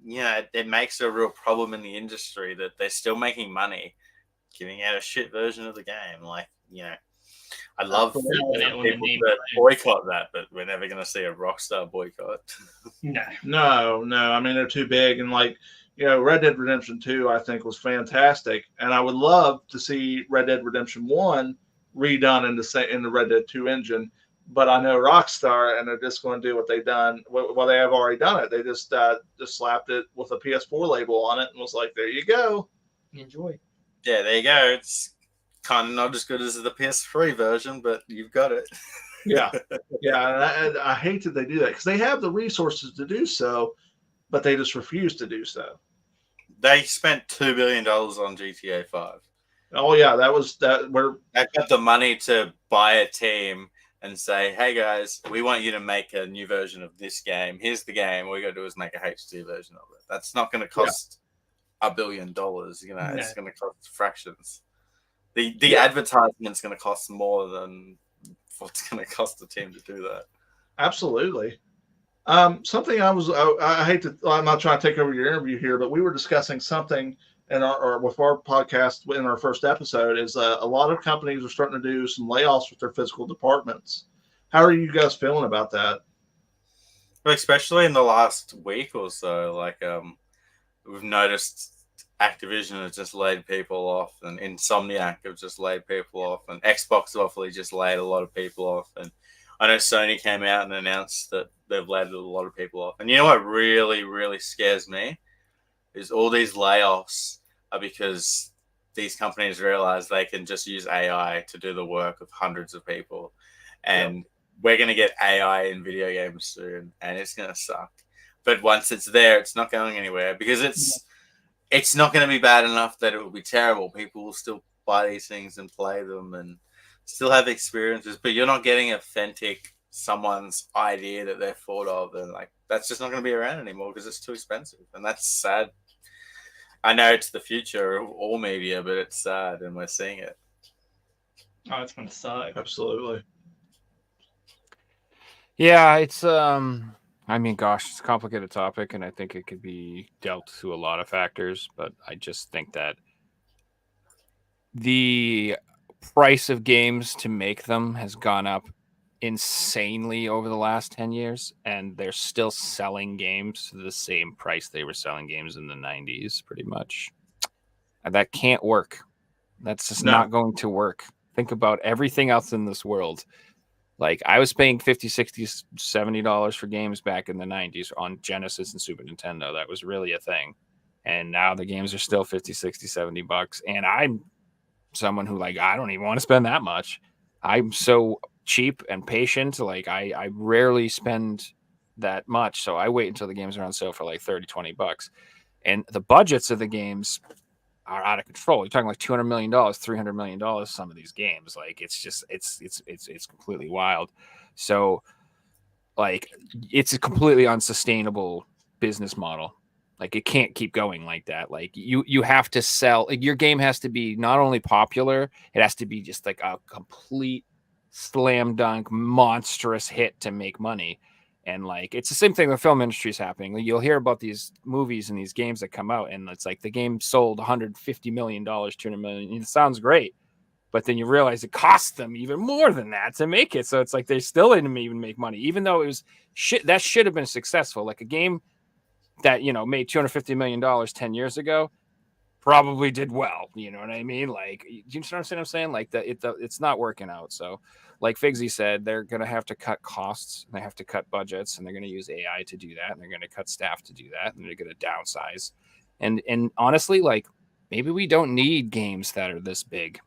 you know, it makes a real problem in the industry that they're still making money giving out a shit version of the game. Like, you know, I love people that boycott that, but we're never going to see a Rockstar boycott. No. I mean, they're too big. And like, you know, Red Dead Redemption 2, I think was fantastic. And I would love to see Red Dead Redemption 1 redone in the Red Dead 2 engine. But I know Rockstar, and they're just going to do what they've done. Well, they have already done it. They just slapped it with a PS4 label on it and was like, there you go. Enjoy. Yeah, there you go. It's kind of not as good as the PS3 version, but you've got it. Yeah. And I hate that they do that because they have the resources to do so, but they just refuse to do so. They spent $2 billion on GTA 5. Oh, yeah. That was that. They got the money to buy a team and say, hey, guys, we want you to make a new version of this game. Here's the game. All we got to do is make a HD version of it. That's not going to cost $1 billion. You know, it's going to cost fractions. The advertisement's going to cost more than what's going to cost the team to do that. Absolutely. Something I hate to, I'm not trying to take over your interview here, but we were discussing something with our podcast in our first episode is a lot of companies are starting to do some layoffs with their physical departments. How are you guys feeling about that? Well, especially in the last week or so, like we've noticed Activision has just laid people off, and Insomniac have just laid people off, and Xbox awfully just laid a lot of people off. And I know Sony came out and announced that they've laid a lot of people off. And you know what really, really scares me is all these layoffs are because these companies realize they can just use AI to do the work of hundreds of people. And we're going to get AI in video games soon, and it's going to suck. But once it's there, it's not going anywhere because it's not going to be bad enough that it will be terrible. People will still buy these things and play them and still have experiences, but you're not getting authentic someone's idea that they're thought of, and like that's just not going to be around anymore because it's too expensive, and that's sad. I know it's the future of all media, but it's sad, and we're seeing it. Oh, it's going to suck. Absolutely. Yeah, it's I mean, gosh, it's a complicated topic, and I think it could be dealt to a lot of factors, but I just think that the price of games to make them has gone up insanely over the last 10 years, and they're still selling games to the same price they were selling games in the 90s, pretty much. And that can't work. That's just not going to work. Think about everything else in this world. Like, I was paying $50, $60, $70 for games back in the 90s on Genesis and Super Nintendo. That was really a thing. And now the games are still $50, $60, $70. And I'm someone who, like, I don't even want to spend that much. I'm so cheap and patient. Like, I rarely spend that much. So I wait until the games are on sale for like $30, $20. And the budgets of the games are out of control. You're talking like $200 million, $300 million, some of these games. Like, it's just, it's completely wild. So, like, it's a completely unsustainable business model Like it can't keep going like that. Like you have to sell. Like your game has to be not only popular, it has to be just like a complete slam dunk, monstrous hit to make money. And like it's the same thing the film industry is happening. Like, you'll hear about these movies and these games that come out, and it's like the game sold $150 million, $200 million. It sounds great, but then you realize it costs them even more than that to make it. So it's like they still didn't even make money, even though it was shit that should have been successful. Like a game that, you know, made $250 million 10 years ago probably did well. You know what I mean? Like, you know what I'm saying? Like it's not working out. So like Figsy said, they're going to have to cut costs, and they have to cut budgets, and they're going to use AI to do that. And they're going to cut staff to do that. And they're going to downsize. And honestly, like maybe we don't need games that are this big.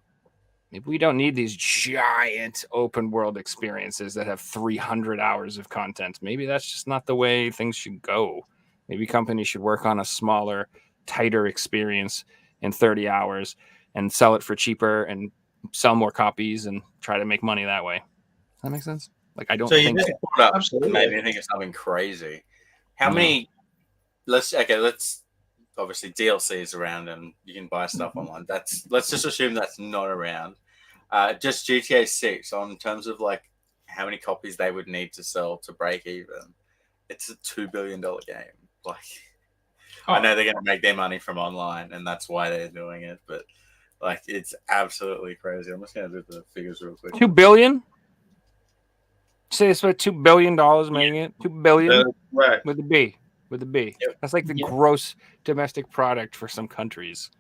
Maybe we don't need these giant open world experiences that have 300 hours of content. Maybe that's just not the way things should go. Maybe companies should work on a smaller, tighter experience in 30 hours and sell it for cheaper and sell more copies and try to make money that way. Does that make sense? Like, I don't think you made me think of something crazy. How many? Let's obviously DLC is around and you can buy stuff online. Let's just assume that's not around. Just GTA 6 on terms of like how many copies they would need to sell to break even. It's a $2 billion game. Like, I know they're going to make their money from online, and that's why they're doing it. But like, it's absolutely crazy. I'm just going to do the figures real quick. $2 billion. Say it's about $2 billion making it. $2 billion right. with a B. With a B. Yep. That's like the gross domestic product for some countries.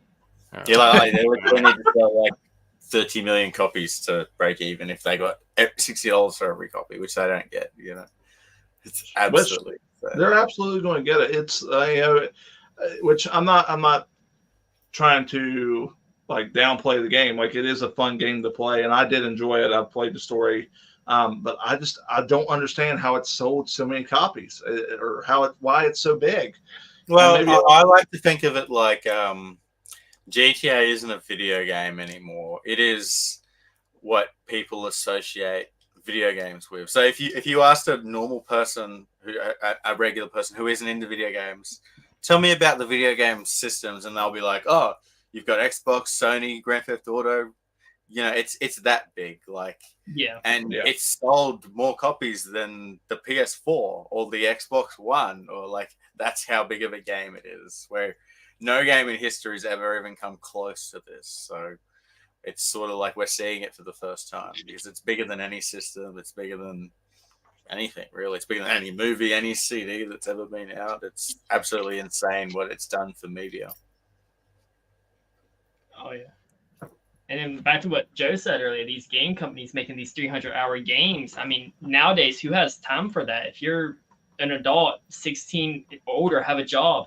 Yeah, like they would need to sell like 30 million copies to break even if they got $60 for every copy, which they don't get. You know, it's absolutely. They're absolutely going to get it. It's which I'm not trying to like downplay the game. Like, it is a fun game to play, and I did enjoy it. I've played the story. But I don't understand how it's sold so many copies, or why it's so big. Well, I like to think of it like GTA isn't a video game anymore. It is what people associate video games with. So if you asked a normal person, a regular person who isn't into video games, tell me about the video game systems, and they'll be like, oh, you've got Xbox, Sony, Grand Theft Auto. You know, it's that big, like, it's sold more copies than the PS4 or the Xbox One, or like, that's how big of a game it is, where no game in history has ever even come close to this. So it's sort of like we're seeing it for the first time, because it's bigger than any system. It's bigger than anything, really. It's bigger than any movie, any CD that's ever been out. It's absolutely insane what it's done for media. Oh, yeah. And then back to what Joe said earlier, these game companies making these 300-hour games. I mean, nowadays, who has time for that? If you're an adult, 16 older, have a job,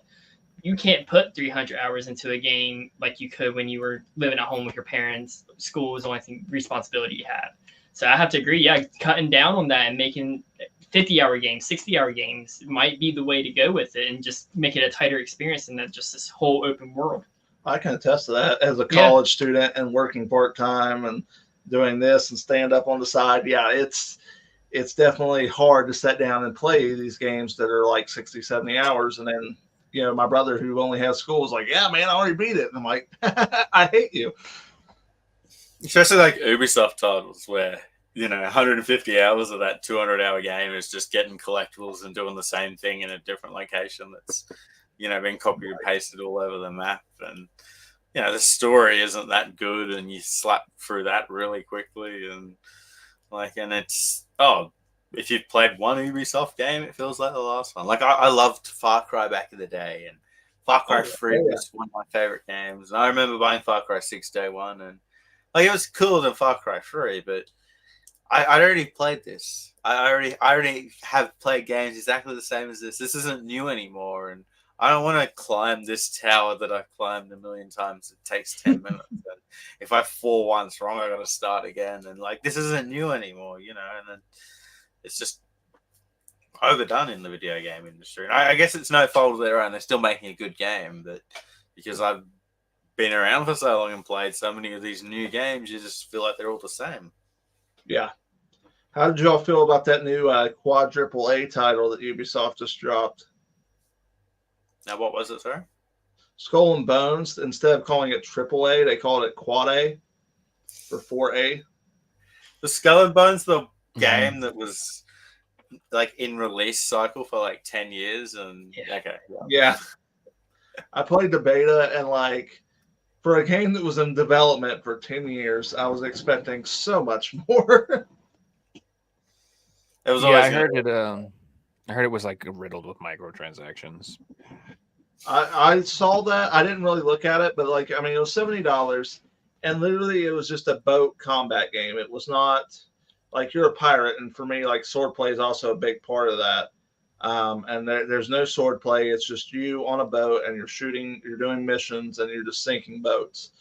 you can't put 300 hours into a game like you could when you were living at home with your parents. School was the only responsibility you had. So I have to agree, cutting down on that and making 50-hour games, 60-hour games might be the way to go with it, and just make it a tighter experience than just this whole open world. I can attest to that as a college student and working part-time and doing this and stand up on the side. Yeah, it's definitely hard to sit down and play these games that are like 60, 70 hours. And then, you know, my brother who only has school is like, yeah, man, I already beat it. And I'm like, I hate you. Especially like Ubisoft titles where, you know, 150 hours of that 200-hour game is just getting collectibles and doing the same thing in a different location that's, you know, being copied and pasted all over the map. And, you know, the story isn't that good, and you slap through that really quickly. And it's, if you've played one Ubisoft game, it feels like the last one. Like, I loved Far Cry back in the day, and Far Cry 3 was one of my favorite games. And I remember buying Far Cry 6 day one, and like, it was cooler than Far Cry 3, but I already played this. I already have played games exactly the same as this. This isn't new anymore, and I don't want to climb this tower that I've climbed a million times. It takes 10 minutes. And if I fall once wrong, I got to start again. And like, this isn't new anymore, you know. And then it's just overdone in the video game industry. And I guess it's no fault of their own. They're still making a good game, but because I've been around for so long and played so many of these new games, you just feel like they're all the same. Yeah. How did y'all feel about that new quadruple A title that Ubisoft just dropped? Now, what was it, sir? Skull and Bones. Instead of calling it AAA, they called it Quad A for 4A. The Skull and Bones, the game that was like in release cycle for like 10 years, and okay, yeah. I played the beta, and like for a game that was in development for 10 years, I was expecting so much more. It was I heard it. I heard it was like riddled with microtransactions. I saw that. I didn't really look at it, but like, I mean, it was $70, and literally it was just a boat combat game. It was not like you're a pirate, and for me, like sword play is also a big part of that. And there's no sword play. It's just you on a boat, and you're shooting, you're doing missions, and you're just sinking boats,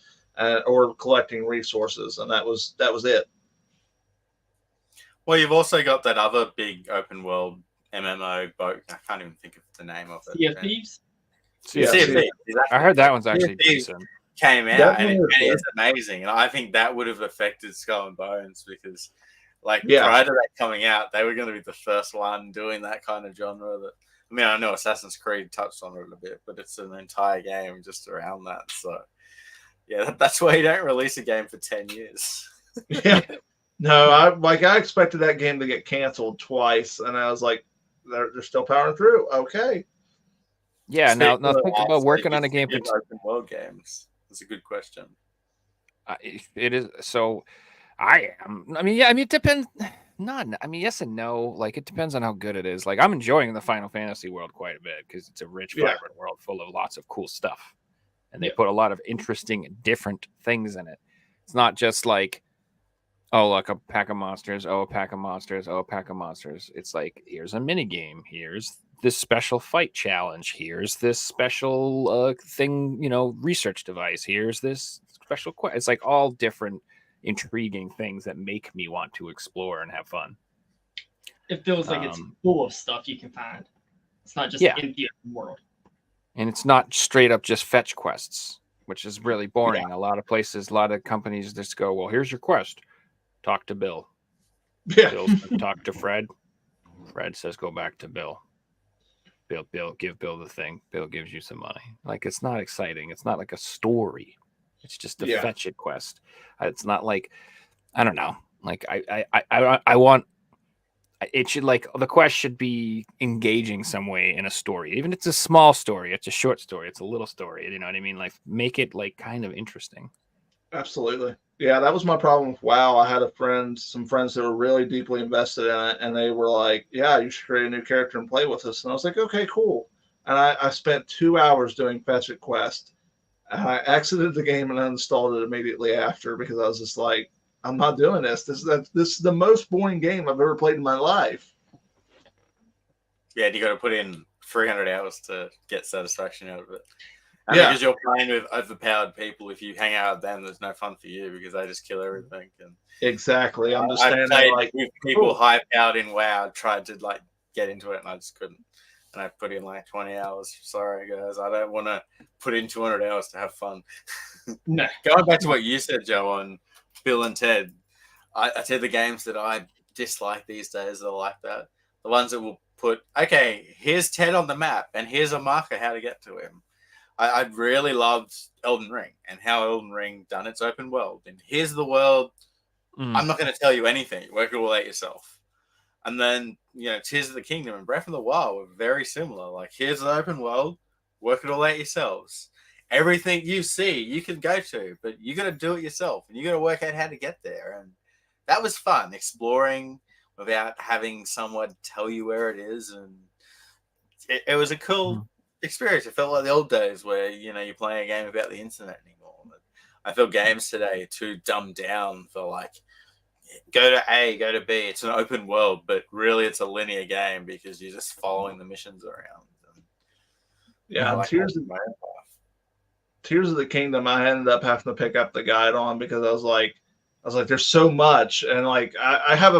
or collecting resources, and that was it. Well, you've also got that other big open world MMO boat. I can't even think of the name of it. Sea of Thieves. Sea of Thieves. I heard that one's actually decent. Came out, and it is amazing. And I think that would have affected Skull and Bones because, like, prior to that coming out, they were going to be the first one doing that kind of genre. That, I mean, I know Assassin's Creed touched on it a bit, but it's an entire game just around that. So, yeah, that's why you don't release a game for 10 years. Yeah. No, I expected that game to get canceled twice, and I was like, they're still powering through. Okay. Yeah. Now think about working on a game for open world games. That's a good question. It is. So, I am. I mean, yeah. I mean, it depends. Yes and no. Like, it depends on how good it is. Like, I'm enjoying the Final Fantasy world quite a bit because it's a rich, vibrant world full of lots of cool stuff, and they put a lot of interesting, different things in it. It's not just like, oh, look, a pack of monsters. Oh, a pack of monsters. Oh, a pack of monsters. It's like, here's a mini game. Here's this special fight challenge. Here's this special thing, research device. Here's this special quest. It's like all different, intriguing things that make me want to explore and have fun. It feels like it's full of stuff you can find. It's not just in the world. And it's not straight up just fetch quests, which is really boring. A lot of places, a lot of companies just go, well, here's your quest. Talk to Bill. Yeah. Bill talk to Fred. Fred says, go back to Bill. Give Bill the thing. Bill gives you some money. Like, it's not exciting. It's not like a story. It's just a fetch it quest. It's not like, I don't know. Like, I want, it should, like, the quest should be engaging some way in a story. Even if it's a small story, it's a short story, it's a little story. You know what I mean? Like, make it like kind of interesting. Absolutely. Yeah, that was my problem with WoW. I had some friends that were really deeply invested in it, and they were like, yeah, you should create a new character and play with us. And I was like, okay, cool. And I spent 2 hours doing Fetch It Quest. And I exited the game and uninstalled it immediately after because I was just like, I'm not doing this. This is the most boring game I've ever played in my life. Yeah, you got to put in 300 hours to get satisfaction out of it. And because you're playing with overpowered people, if you hang out with them, there's no fun for you because they just kill everything. And exactly, I'm just standing there like with people high powered in WoW. I tried to like get into it and I just couldn't. And I put in like 20 hours. Sorry, guys, I don't want to put in 200 hours to have fun. No. Going back to what you said, Joe, on Bill and Ted, I said the games that I dislike these days are like that. The ones that will put, okay, here's Ted on the map and here's a marker how to get to him. I really loved Elden Ring and how Elden Ring done its open world. And here's the world. I'm not going to tell you anything. Work it all out yourself. And then, Tears of the Kingdom and Breath of the Wild were very similar. Like, here's the open world. Work it all out yourselves. Everything you see, you can go to, but you got to do it yourself. And you got to work out how to get there. And that was fun, exploring without having someone tell you where it is. And it was a cool experience. It felt like the old days where you're playing a game about the internet anymore. But I feel games today are too dumbed down for like go to A, go to B. It's an open world, but really it's a linear game because you're just following the missions around. And, Tears of the Kingdom, I ended up having to pick up the guide on because I was like, there's so much, and like I have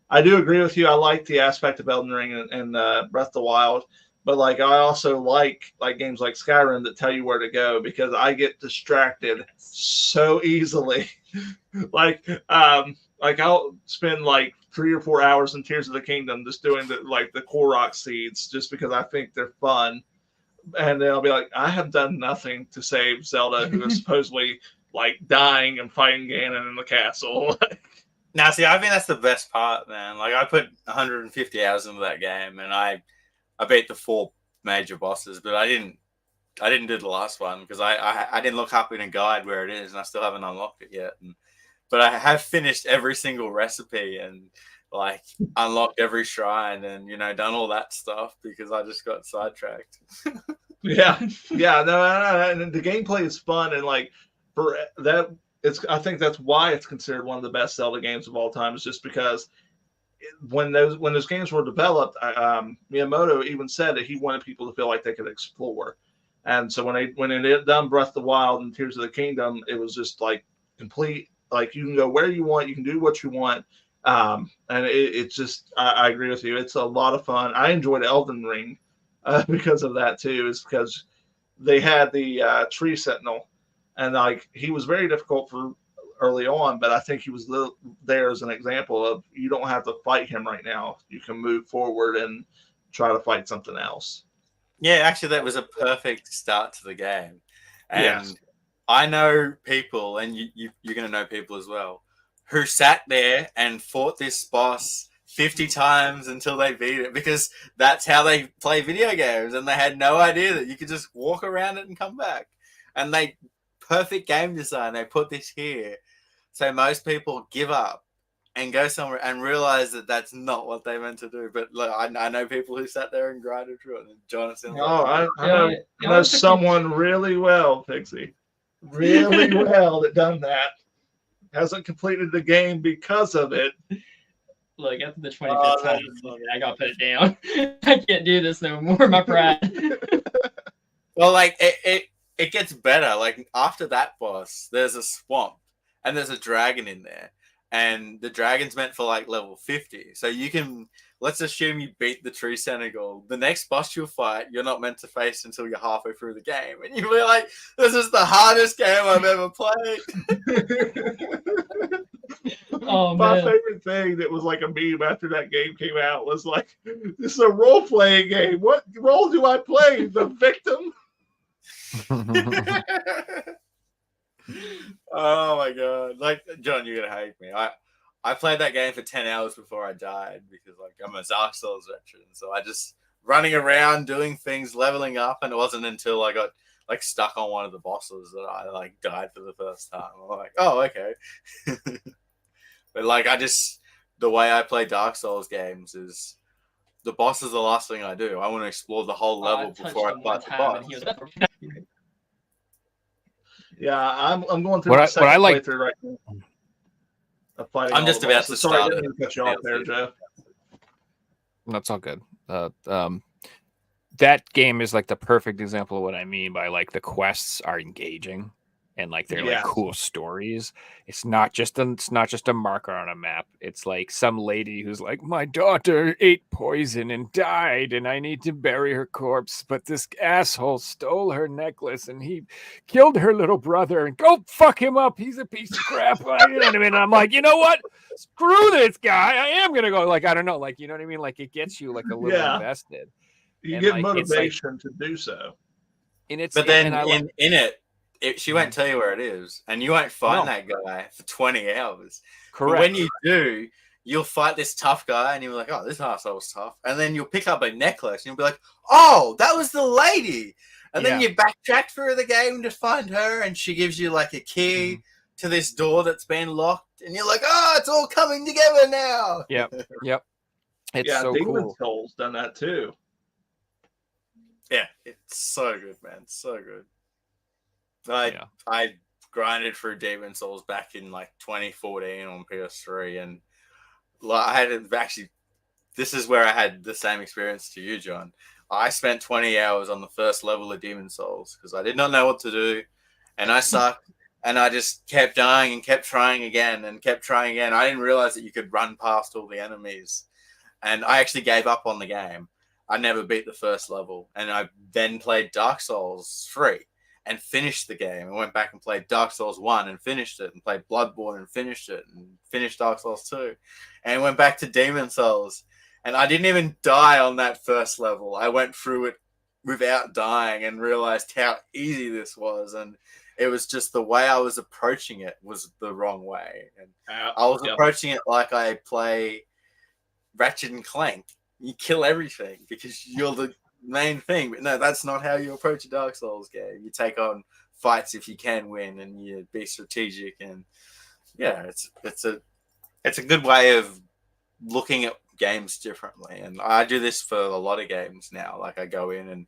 I do agree with you. I like the aspect of Elden Ring and Breath of the Wild. But like I also like games like Skyrim that tell you where to go because I get distracted so easily. like I'll spend like 3 or 4 hours in Tears of the Kingdom just doing the Korok seeds just because I think they're fun. and they'll be like, I have done nothing to save Zelda, who is supposedly like dying and fighting Ganon in the castle. Now, see, I think that's the best part, man. Like, I put 150 hours into that game, and I beat the 4 major bosses, but I didn't do the last one because I didn't look up in a guide where it is, and I still haven't unlocked it yet. But I have finished every single recipe and like unlocked every shrine and done all that stuff because I just got sidetracked. Yeah, no, and the gameplay is fun, and like for that, I think that's why it's considered one of the best Zelda games of all time. Is just because when those games were developed, Miyamoto even said that he wanted people to feel like they could explore. And so when they did done Breath of the Wild and Tears of the Kingdom, it was just like complete. Like you can go where you want, you can do what you want, and it's just I agree with you. It's a lot of fun. I enjoyed Elden Ring because of that too. Is because they had the tree sentinel, and like he was very difficult for early on, but I think he was there as an example of you don't have to fight him right now. You can move forward and try to fight something else. Yeah, actually, that was a perfect start to the game. And yes. I know people, and you're going to know people as well, who sat there and fought this boss 50 times until they beat it because that's how they play video games. And they had no idea that you could just walk around it and come back. And perfect game design. They put this here. So most people give up and go somewhere and realize that that's not what they meant to do. But look, I know people who sat there and grinded through it. And Jonathan, I know someone really well, Pixie, really well that done that. Hasn't completed the game because of it. Look, after the 25th time, I gotta put it down. I can't do this no more. My pride. Well, like it gets better. Like after that boss, there's a swamp and there's a dragon in there. And the dragon's meant for like level 50. So you can, let's assume you beat the Tree Senegal. The next boss you'll fight, you're not meant to face until you're halfway through the game. And you'll be like, this is the hardest game I've ever played. My favorite thing that was like a meme after that game came out was like, this is a role-playing game. What role do I play? The victim? Oh my god! Like John, you're gonna hate me. I played that game for 10 hours before I died because like I'm a Dark Souls veteran, so I just running around doing things, leveling up, and it wasn't until I got like stuck on one of the bosses that I like died for the first time. I'm like, oh okay. But like the way I play Dark Souls games is the boss is the last thing I do. I want to explore the whole level before I fight the boss. Yeah, I'm going through what I like playthrough right now. I'm just about to start. Sorry, I didn't mean to cut you off there, Joe. That's all good. That game is like the perfect example of what I mean by like the quests are engaging and like they're like cool stories. It's not just a marker on a map. It's like some lady who's like, my daughter ate poison and died and I need to bury her corpse, but this asshole stole her necklace and he killed her little brother and go fuck him up. He's a piece of crap. You know what I mean? And I'm like, you know what? Screw this guy. I am gonna go. Like, I don't know. Like, you know what I mean? Like it gets you like a little invested. You get like, motivation to do so. And it's but then in it, she won't tell you where it is, and you won't find that guy for 20 hours. Correct. But when you do, you'll fight this tough guy, and you'll be like, "Oh, this arsehole was tough." And then you'll pick up a necklace, and you'll be like, "Oh, that was the lady." And then you backtrack through the game to find her, and she gives you like a key to this door that's been locked, and you're like, "Oh, it's all coming together now." Yep. It's so Demon Souls done that too. Yeah, it's so good, man. So good. I grinded through Demon Souls back in like 2014 on PS3, and I had actually. This is where I had the same experience to you, John. I spent 20 hours on the first level of Demon Souls because I did not know what to do, and I sucked, and I just kept dying and kept trying again and kept trying again. I didn't realize that you could run past all the enemies, and I actually gave up on the game. I never beat the first level, and I then played Dark Souls 3. And finished the game and went back and played Dark Souls 1 and finished it and played Bloodborne and finished it and finished Dark Souls 2 and went back to Demon Souls. And I didn't even die on that first level. I went through it without dying and realized how easy this was. And it was just the way I was approaching it was the wrong way. And I was approaching it like I play Ratchet and Clank. You kill everything because you're the main thing. But no, that's not how you approach a Dark Souls game. You take on fights if you can win, and you be strategic. And yeah, it's a good way of looking at games differently. And I do this for a lot of games now. Like I go in and,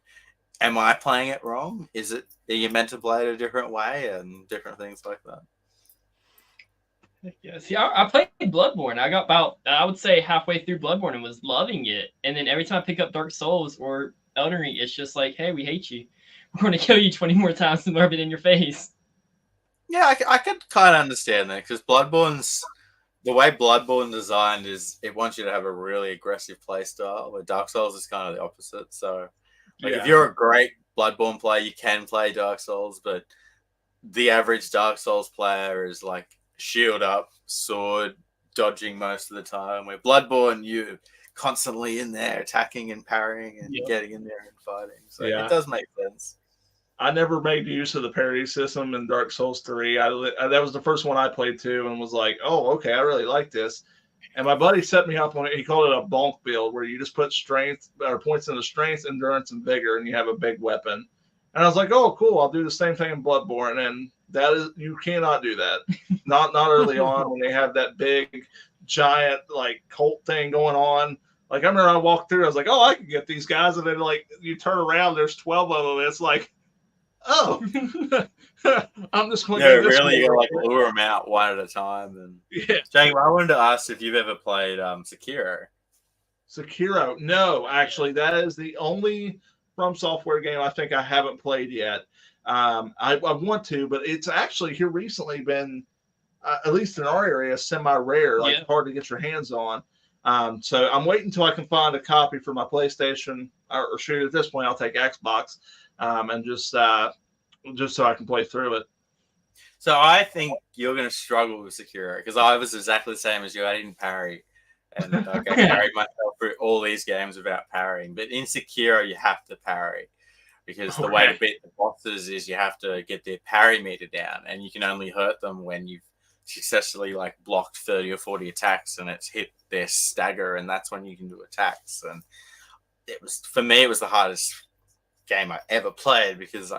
am I playing it wrong? Are you meant to play it a different way and different things like that? Yeah, see, I played Bloodborne. I got about, I would say, halfway through Bloodborne and was loving it. And then every time I pick up Dark Souls or Elden Ring, it's just like, hey, we hate you. We're going to kill you 20 more times and rub it in your face. Yeah, I could kind of understand that because the way Bloodborne designed is it wants you to have a really aggressive play style, where Dark Souls is kind of the opposite. So, if you're a great Bloodborne player, you can play Dark Souls, but the average Dark Souls player is like shield up, sword, dodging most of the time. Where Bloodborne, you constantly in there attacking and parrying and getting in there and fighting. So it does make sense. I never made use of the parry system in Dark Souls 3. That was the first one I played too, and was like, oh, okay, I really like this. And my buddy set me up on it. He called it a bonk build, where you just put strength or points into strength, endurance, and vigor, and you have a big weapon. And I was like, oh, cool, I'll do the same thing in Bloodborne. And that is, you cannot do that. not early on when they have that big, giant, like, cult thing going on. Like, I remember I walked through, I was like, oh, I can get these guys. And then, like, you turn around, there's 12 of them. It's like, oh, I'm just going to go this really, you like lure them out one at a time. And Jacob, I wanted to ask if you've ever played Sekiro. Sekiro, no, actually, that is the only From Software game I think I haven't played yet. I want to, but it's actually here recently been, at least in our area, semi-rare, like hard to get your hands on. So I'm waiting until I can find a copy for my PlayStation, or shoot, at this point I'll take Xbox, and just so I can play through it. So I think you're going to struggle with Sekiro, because I was exactly the same as you. I didn't parry, and I carried myself through all these games without parrying. But in Sekiro, you have to parry, because the way to beat the bosses is you have to get their parry meter down, and you can only hurt them when you've successfully like blocked 30 or 40 attacks, and it's hit their stagger, and that's when you can do attacks. And it was, for me, it was the hardest game I ever played, because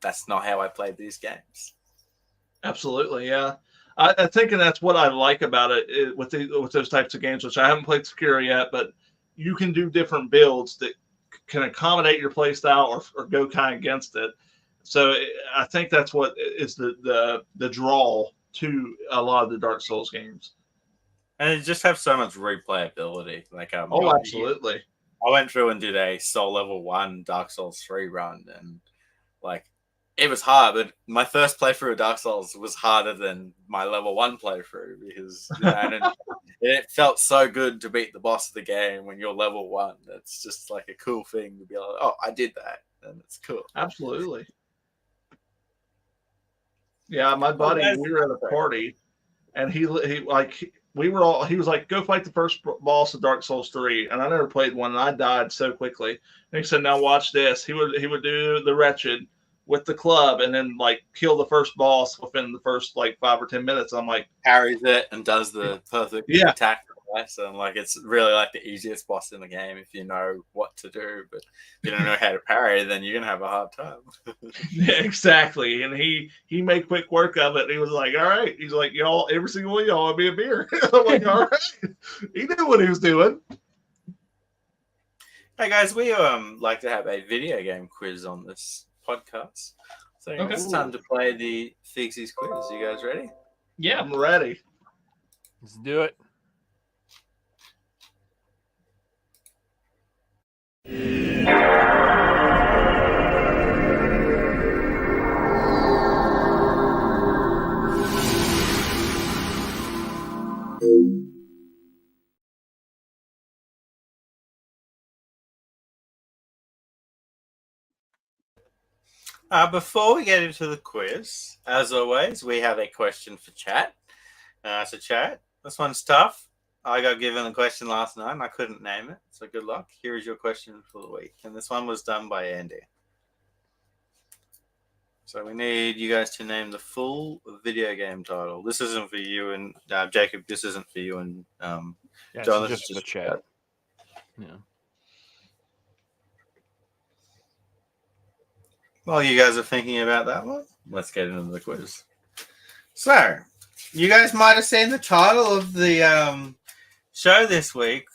that's not how I played these games. Absolutely, yeah. I think, and that's what I like about it with those types of games, which I haven't played Sekiro yet, but you can do different builds that can accommodate your play style or go kind of against it. So I think that's what is the draw to a lot of the Dark Souls games. And it just have so much replayability. Like, absolutely. I went through and did a Soul Level 1 Dark Souls 3 run, and like, it was hard, but my first playthrough of Dark Souls was harder than my level 1 playthrough, because it felt so good to beat the boss of the game when you're level 1. It's just like a cool thing to be like, oh, I did that, and it's cool. Absolutely. Yeah, my buddy, we were at a party, and he like, we were all, he was like, go fight the first boss of Dark Souls 3. And I never played one, and I died so quickly. And he said, now watch this. He would do the Wretched with the club, and then like kill the first boss within the first like 5 or 10 minutes. I'm like, parries it and does the perfect attack. So like, it's really like the easiest boss in the game if you know what to do, but if you don't know how to parry, then you're gonna have a hard time. Yeah, exactly. And he made quick work of it. He was like, all right. He's like, y'all, every single one of y'all will be a beer. I'm like, all right. He knew what he was doing. Hey guys, we like to have a video game quiz on this podcast. So it's time to play the Figsies quiz. You guys ready? Yeah, I'm ready. Let's do it. Before we get into the quiz, as always, we have a question for chat. So chat, this one's tough. I got given a question last night and I couldn't name it. So good luck. Here is your question for the week. And this one was done by Andy. So we need you guys to name the full video game title. This isn't for you and Jacob. This isn't for you and John. This is just the chat. Yeah. While you guys are thinking about that one, let's get into the quiz. So, you guys might have seen the title of the show this week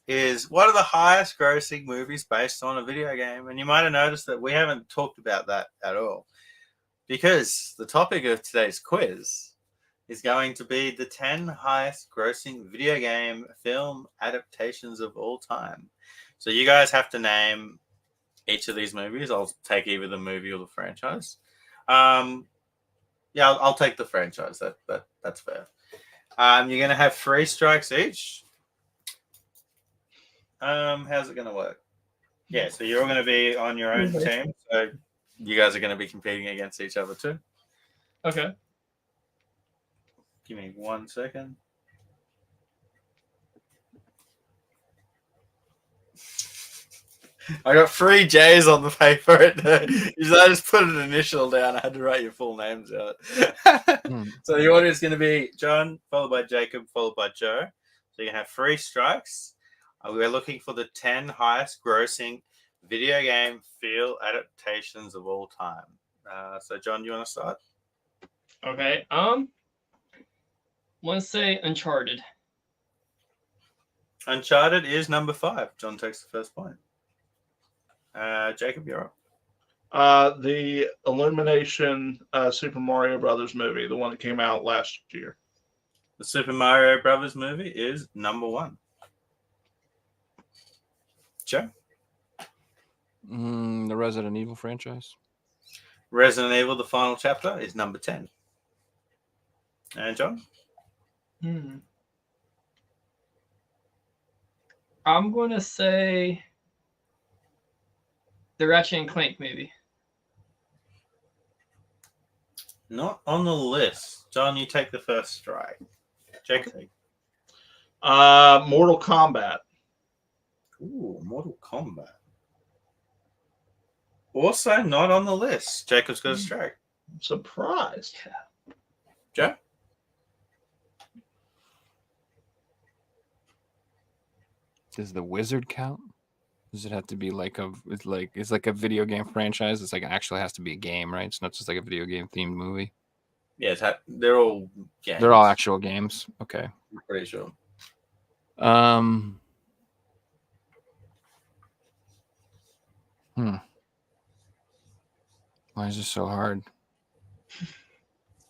is what are the highest grossing movies based on a video game? And you might have noticed that we haven't talked about that at all. Because the topic of today's quiz is going to be the 10 highest grossing video game film adaptations of all time. So you guys have to name each of these movies. I'll take either the movie or the franchise. I'll take the franchise. That's fair. You're going to have 3 strikes each. How's it going to work? Yeah, so you're all going to be on your own team. So you guys are going to be competing against each other too. Okay. Give me 1 second. I got 3 J's on the paper. Usually I just put an initial down. I had to write your full names out. So the order is going to be John, followed by Jacob, followed by Joe. So you can have 3 strikes. We're looking for the 10 highest grossing video game film adaptations of all time. So John, you want to start? Okay. Let's say Uncharted. Uncharted is number 5. John takes the first point. Jacob, you're up. The Illumination Super Mario Brothers movie, the one that came out last year. The Super Mario Brothers movie is number 1. Joe? The Resident Evil franchise. Resident Evil, the final chapter, is number 10. And John? I'm going to say the Ratchet and Clank movie. Not on the list. John, you take the first strike. Jacob? Mortal Kombat. Ooh, Mortal Kombat. Also not on the list. Jacob's got a strike. I'm surprised. Yeah. Joe? Does the Wizard count? Does it have to be it's like a video game franchise? It's like it actually has to be a game, right? It's not just like a video game themed movie. Yeah, they're all games. They're all actual games. Okay. I'm pretty sure. Why is this so hard?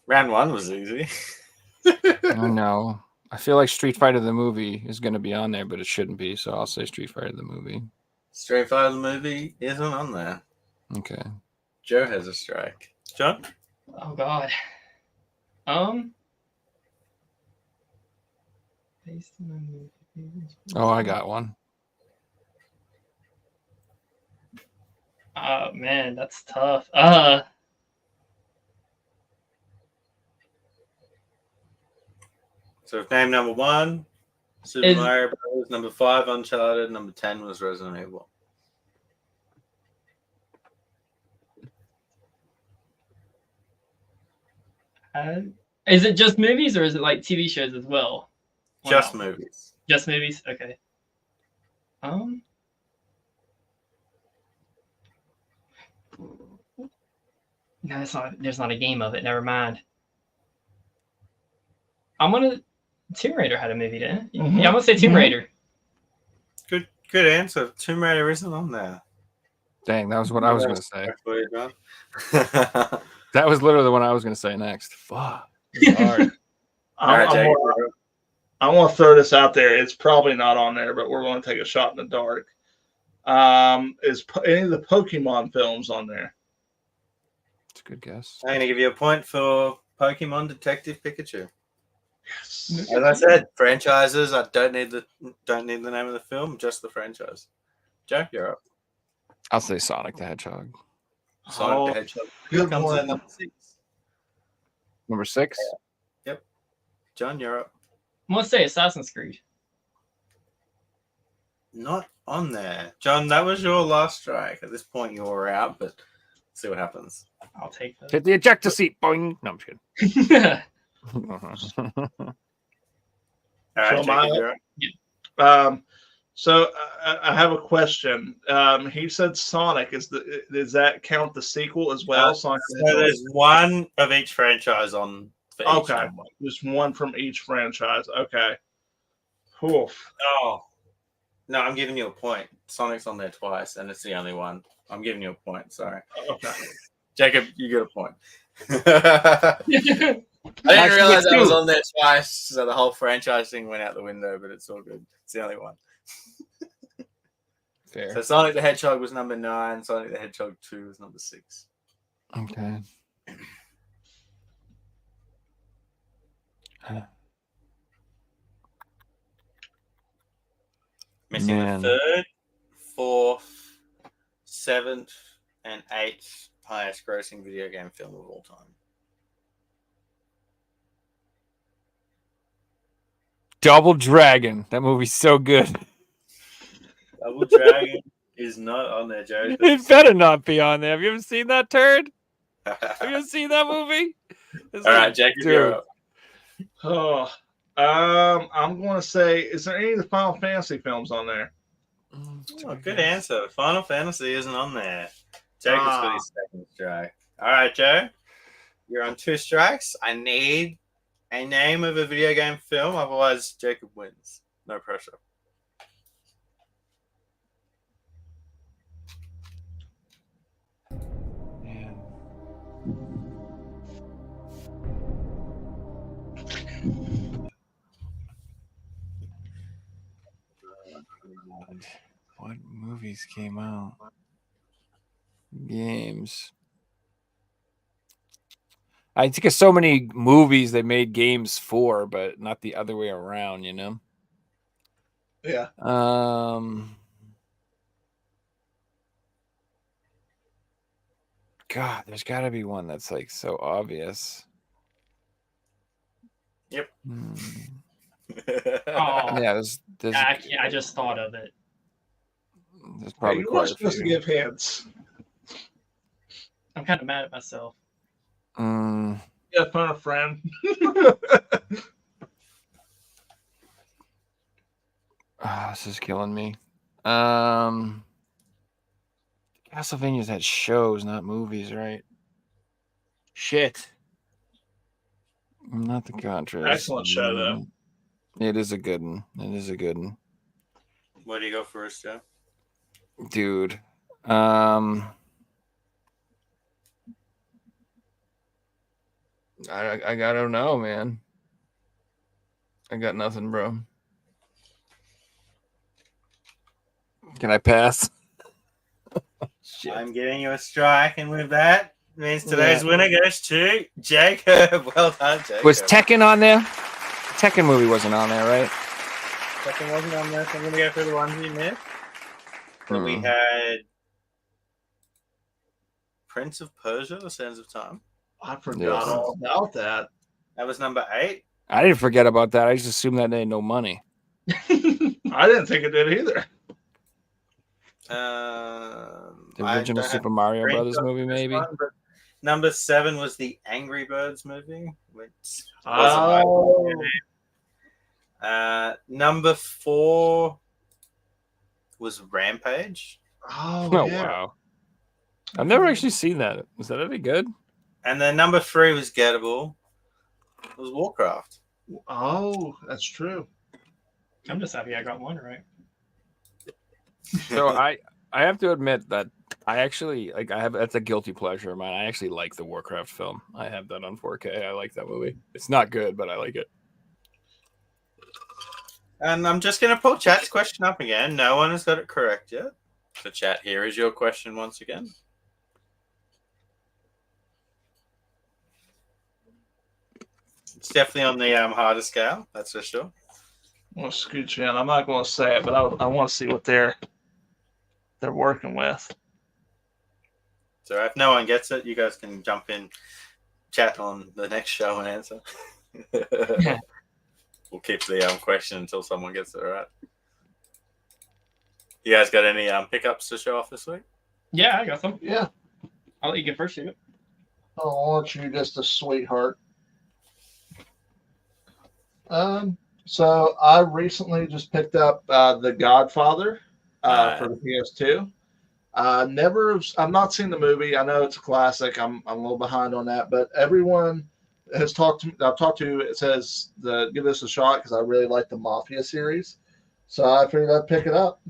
Round 1 was easy. Oh no. I feel like Street Fighter the movie is going to be on there, but it shouldn't be. So I'll say Street Fighter the movie. Street Fighter the movie isn't on there. Okay. Joe has a strike. John? Oh God. Based on a movie. Oh, I got one. Oh man, that's tough. So name number 1, Super Mario Brothers. Number 5, Uncharted. Number 10 was Resident Evil. Is it just movies or is it like TV shows as well? Just movies. Just movies? Okay. No, there's not a game of it. Never mind. Tomb Raider had a movie, didn't it? Mm-hmm. Yeah, I'm gonna say Tomb Raider. Good answer. Tomb Raider isn't on there. Dang, that was what I was going to say. That was literally the one I was going to say next. Fuck. It's hard. I want to throw this out there. It's probably not on there, but we're going to take a shot in the dark. Is any of the Pokemon films on there? It's a good guess. I'm going to give you a point for Pokemon Detective Pikachu. Yes. As I said, franchises. I don't need the name of the film, just the franchise. Joe, you're up. I'll say Sonic the Hedgehog. Sonic the Hedgehog. Good Comes one. in number 6. Number 6? Yep. John, you're up. I'm gonna say Assassin's Creed. Not on there. John, that was your last strike. At this point, you were out, but see what happens. I'll take that. Hit the ejector seat. Boing. No, I'm kidding. All right, So Jacob, you're up. So I have a question. He said Sonic. Does that count the sequel as well? Sonic the So Hedgehog? there's one of each franchise on for each Okay, number. just one from each franchise. Okay. Oof. Oh. No, I'm giving you a point. Sonic's on there twice, and it's the only one. I'm giving you a point. Sorry. Okay. Jacob, you get a point. I didn't realize I was on there twice, so the whole franchise thing went out the window, but it's all good. It's the only one. Fair. So Sonic the Hedgehog was number 9. Sonic the Hedgehog 2 was number 6. Okay. Missing Man. the 3rd, 4th, 7th, and 8th highest grossing video game film of all time. Double Dragon. That movie's so good. Double Dragon is not on there, Joe. It better not be on there. Have you ever seen that turd? Have you ever seen that movie? All right, Jacob, you're up. Oh, I'm going to say, is there any of the Final Fantasy films on there? Oh, good answer. Final Fantasy isn't on there. Jacob's got his second strike. All right, Joe. You're on 2 strikes. I need a name of a video game film. Otherwise, Jacob wins. No pressure. Man. What movies came out? Games. I think of so many movies they made games for, but not the other way around, you know? Yeah. God, there's got to be one that's like so obvious. Yep. Oh, Yeah, there's I just thought of it. There's probably you quite were a supposed to few. give hints. I'm kind of mad at myself. Yeah, phone a friend. This is killing me. Castlevania's had shows, not movies, right? Shit. Not the Contras. Excellent show, though. It is a good one. It is a good one. Where do you go first, Joe? Dude. I don't know, man. I got nothing, bro. Can I pass? Shit. I'm giving you a strike, and with that means today's winner goes to Jacob. Well done, Jacob. Was Tekken on there? Tekken movie wasn't on there, right? Tekken wasn't on there, so I'm going to go through the ones you missed. So we had Prince of Persia, The Sands of Time. I forgot all about that. That was number 8. I didn't forget about that. I just assumed that they had no money. I didn't think it did either. The original Super Mario Brothers movie, maybe. Number 7 was the Angry Birds movie, which number 4 was Rampage. Oh yeah. Wow. I've never actually seen that. Was that any good? And then number 3 was gettable. It was Warcraft. Oh, that's true. I'm just happy I got one right. So I have to admit that I actually that's a guilty pleasure of mine. I actually like the Warcraft film. I have that on 4K. I like that movie. It's not good, but I like it. And I'm just going to pull chat's question up again. No one has got it correct yet. So chat, here is your question once again. It's definitely on the harder scale, that's for sure. Well, scooch in. I'm not going to say it, but I want to see what they're working with. So if no one gets it, you guys can jump in, chat on the next show and answer. We'll keep the question until someone gets it right. You guys got any pickups to show off this week? Yeah, I got some. Yeah. I'll let you get first. David. Oh, aren't you just a sweetheart? So I recently just picked up The Godfather for the PS2. I've not seen the movie. I know it's a classic. I'm a little behind on that, but everyone has I've talked to, it says give this a shot because I really like the Mafia series. So I figured I'd pick it up.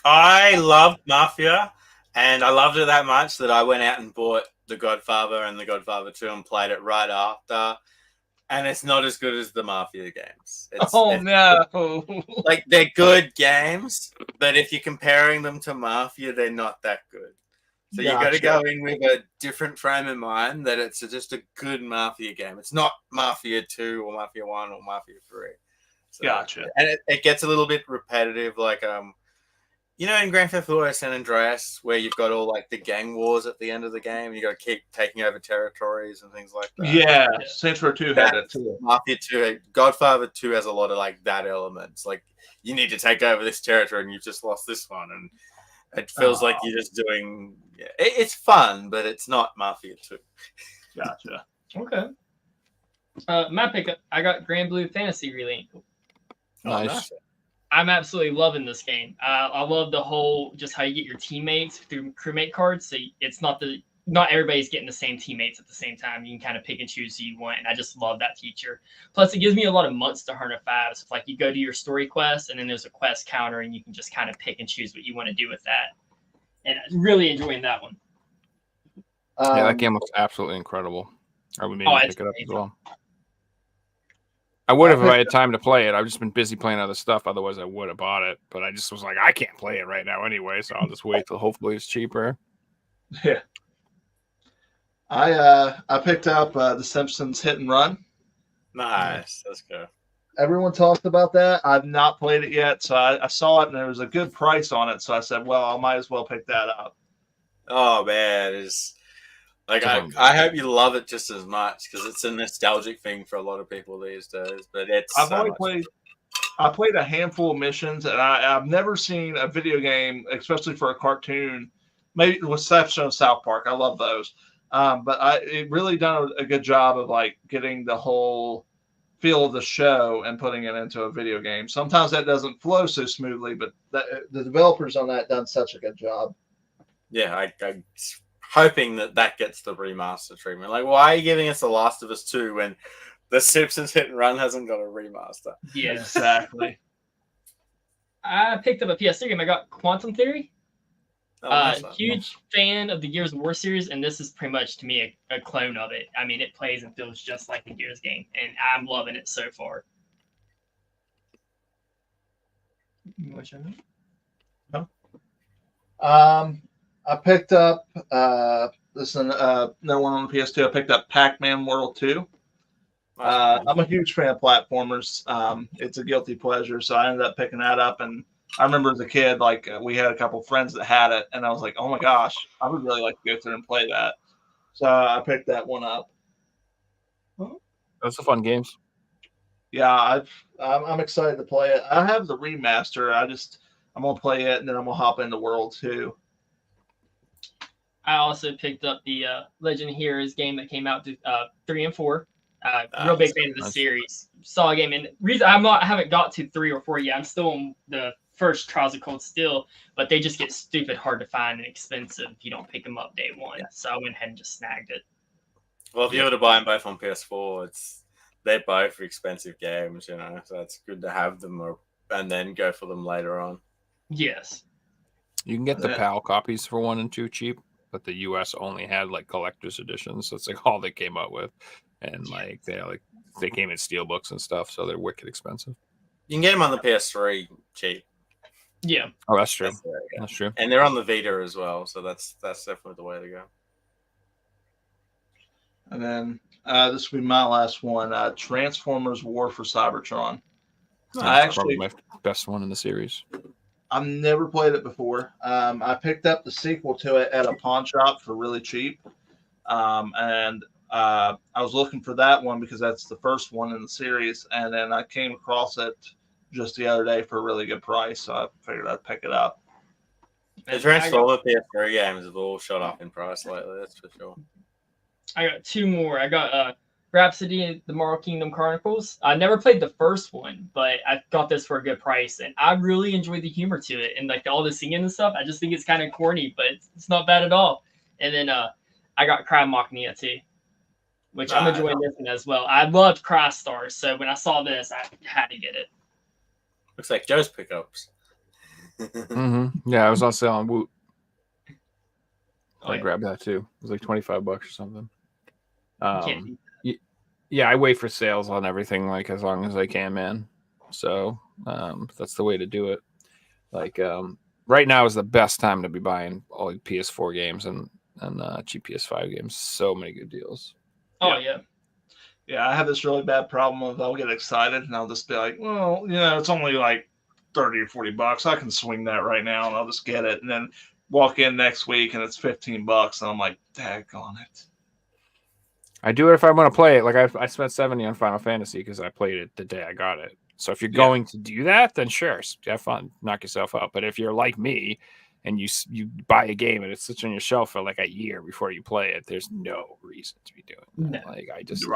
I loved Mafia, and I loved it that much that I went out and bought The Godfather and The Godfather 2 and played it right after. And it's not as good as the Mafia games. No! Like, they're good games, but if you're comparing them to Mafia, they're not that good. So you got to go in with a different frame of mind that it's just a good Mafia game. It's not Mafia 2 or Mafia 1 or Mafia 3. So, Gotcha. And it gets a little bit repetitive, like in Grand Theft Auto San Andreas, where you've got all like the gang wars at the end of the game, you got to keep taking over territories and things like that. Yeah, Saints Row 2 had it too. Mafia 2, Godfather 2 has a lot of like that elements. Like you need to take over this territory and you've just lost this one, and it feels like you're just doing. Yeah, it's fun, but it's not Mafia 2. Gotcha. Okay. My pickup, I got Grand Blue Fantasy Relink. Nice. I'm absolutely loving this game. I love the whole just how you get your teammates through crewmate cards. So it's not everybody's getting the same teammates at the same time. You can kind of pick and choose who you want, and I just love that feature. Plus, it gives me a lot of months to harnify. So if like you go to your story quest, and then there's a quest counter, and you can just kind of pick and choose what you want to do with that. And I'm really enjoying that one. Yeah, that game looks absolutely incredible. I would maybe pick it up as well. I would have if I had time to play it. I've just been busy playing other stuff. Otherwise, I would have bought it. But I just was like, I can't play it right now anyway, so I'll just wait till hopefully it's cheaper. Yeah. I picked up The Simpsons Hit and Run. Nice. Let's go. Everyone talked about that. I've not played it yet, so I saw it and there was a good price on it. So I said, well, I might as well pick that up. Oh man, it's like I hope you love it just as much because it's a nostalgic thing for a lot of people these days. But it's I played a handful of missions, and I've never seen a video game, especially for a cartoon, maybe with exception of South Park. I love those, but it really done a good job of like getting the whole feel of the show and putting it into a video game. Sometimes that doesn't flow so smoothly, but the developers on that done such a good job. Yeah, I'm hoping that gets the remaster treatment. Like, why are you giving us The Last of Us 2 when The Simpsons Hit and Run hasn't got a remaster? Yeah, exactly. I picked up a PS3 game. I got Quantum Theory. Huge fan of the Gears of War series, and this is pretty much to me a clone of it. I mean, it plays and feels just like the Gears game, and I'm loving it so far. I picked up this is another one on the PS2. I picked up Pac-Man World 2. I'm a huge fan of platformers. It's a guilty pleasure, so I ended up picking that up. And I remember as a kid, like we had a couple of friends that had it, and I was like, "Oh my gosh, I would really like to go through and play that." So I picked that one up. Those are fun games. Yeah, I'm excited to play it. I have the remaster. I'm gonna play it, and then I'm gonna hop into World 2. I also picked up the Legend of Heroes game that came out to 3 and 4. Real big fan of the series. Saw a game, and reason I haven't got to 3 or 4 yet. I'm still on the first Trials of Cold Steel, but they just get stupid hard to find and expensive if you don't pick them up day one. So I went ahead and just snagged it. Well, if you were to buy them both on PS4, they're both expensive games, so it's good to have them and then go for them later on. Yes. You can get the PAL copies for 1 and 2 cheap, but the US only had like collector's editions, so it's like all they came out with, and like they came in steelbooks and stuff, so they're wicked expensive. You can get them on the PS3 cheap. Yeah. Oh, that's true. That's true. And they're on the Vita as well, so that's definitely the way to go. And then this will be my last one: Transformers: War for Cybertron. That's probably my best one in the series. I've never played it before. I picked up the sequel to it at a pawn shop for really cheap. And I was looking for that one because that's the first one in the series. And then I came across it just the other day for a really good price. So I figured I'd pick it up. The Transformer PS3 games have all shot up in price lately, that's for sure. I got two more. I got Rhapsody and the Marvel Kingdom Chronicles. I never played the first one, but I got this for a good price, and I really enjoyed the humor to it and like all the singing and stuff. I just think it's kind of corny, but it's not bad at all. And then I got Cry Machnia too, which I'm enjoying this one as well. I loved Cry Stars, so when I saw this, I had to get it. Looks like Joe's pickups. Yeah, I was on sale on Woot. I yeah. grabbed that too. It was like $25 or something. Yeah, I wait for sales on everything like as long as I can, man. So that's the way to do it. Like right now is the best time to be buying all the PS4 games and cheap PS5 games. So many good deals. Oh yeah. Yeah, I have this really bad problem of I'll get excited and I'll just be like, well, you know, it's only like $30 or $40. I can swing that right now and I'll just get it. And then walk in next week and it's $15 and I'm like, daggone it. I do it if I want to play it. Like I spent $70 on Final Fantasy because I played it the day I got it. So if you're going to do that, then sure, have fun, knock yourself out. But if you're like me and you buy a game and it sits on your shelf for like a year before you play it, there's no reason to be doing that. Like I just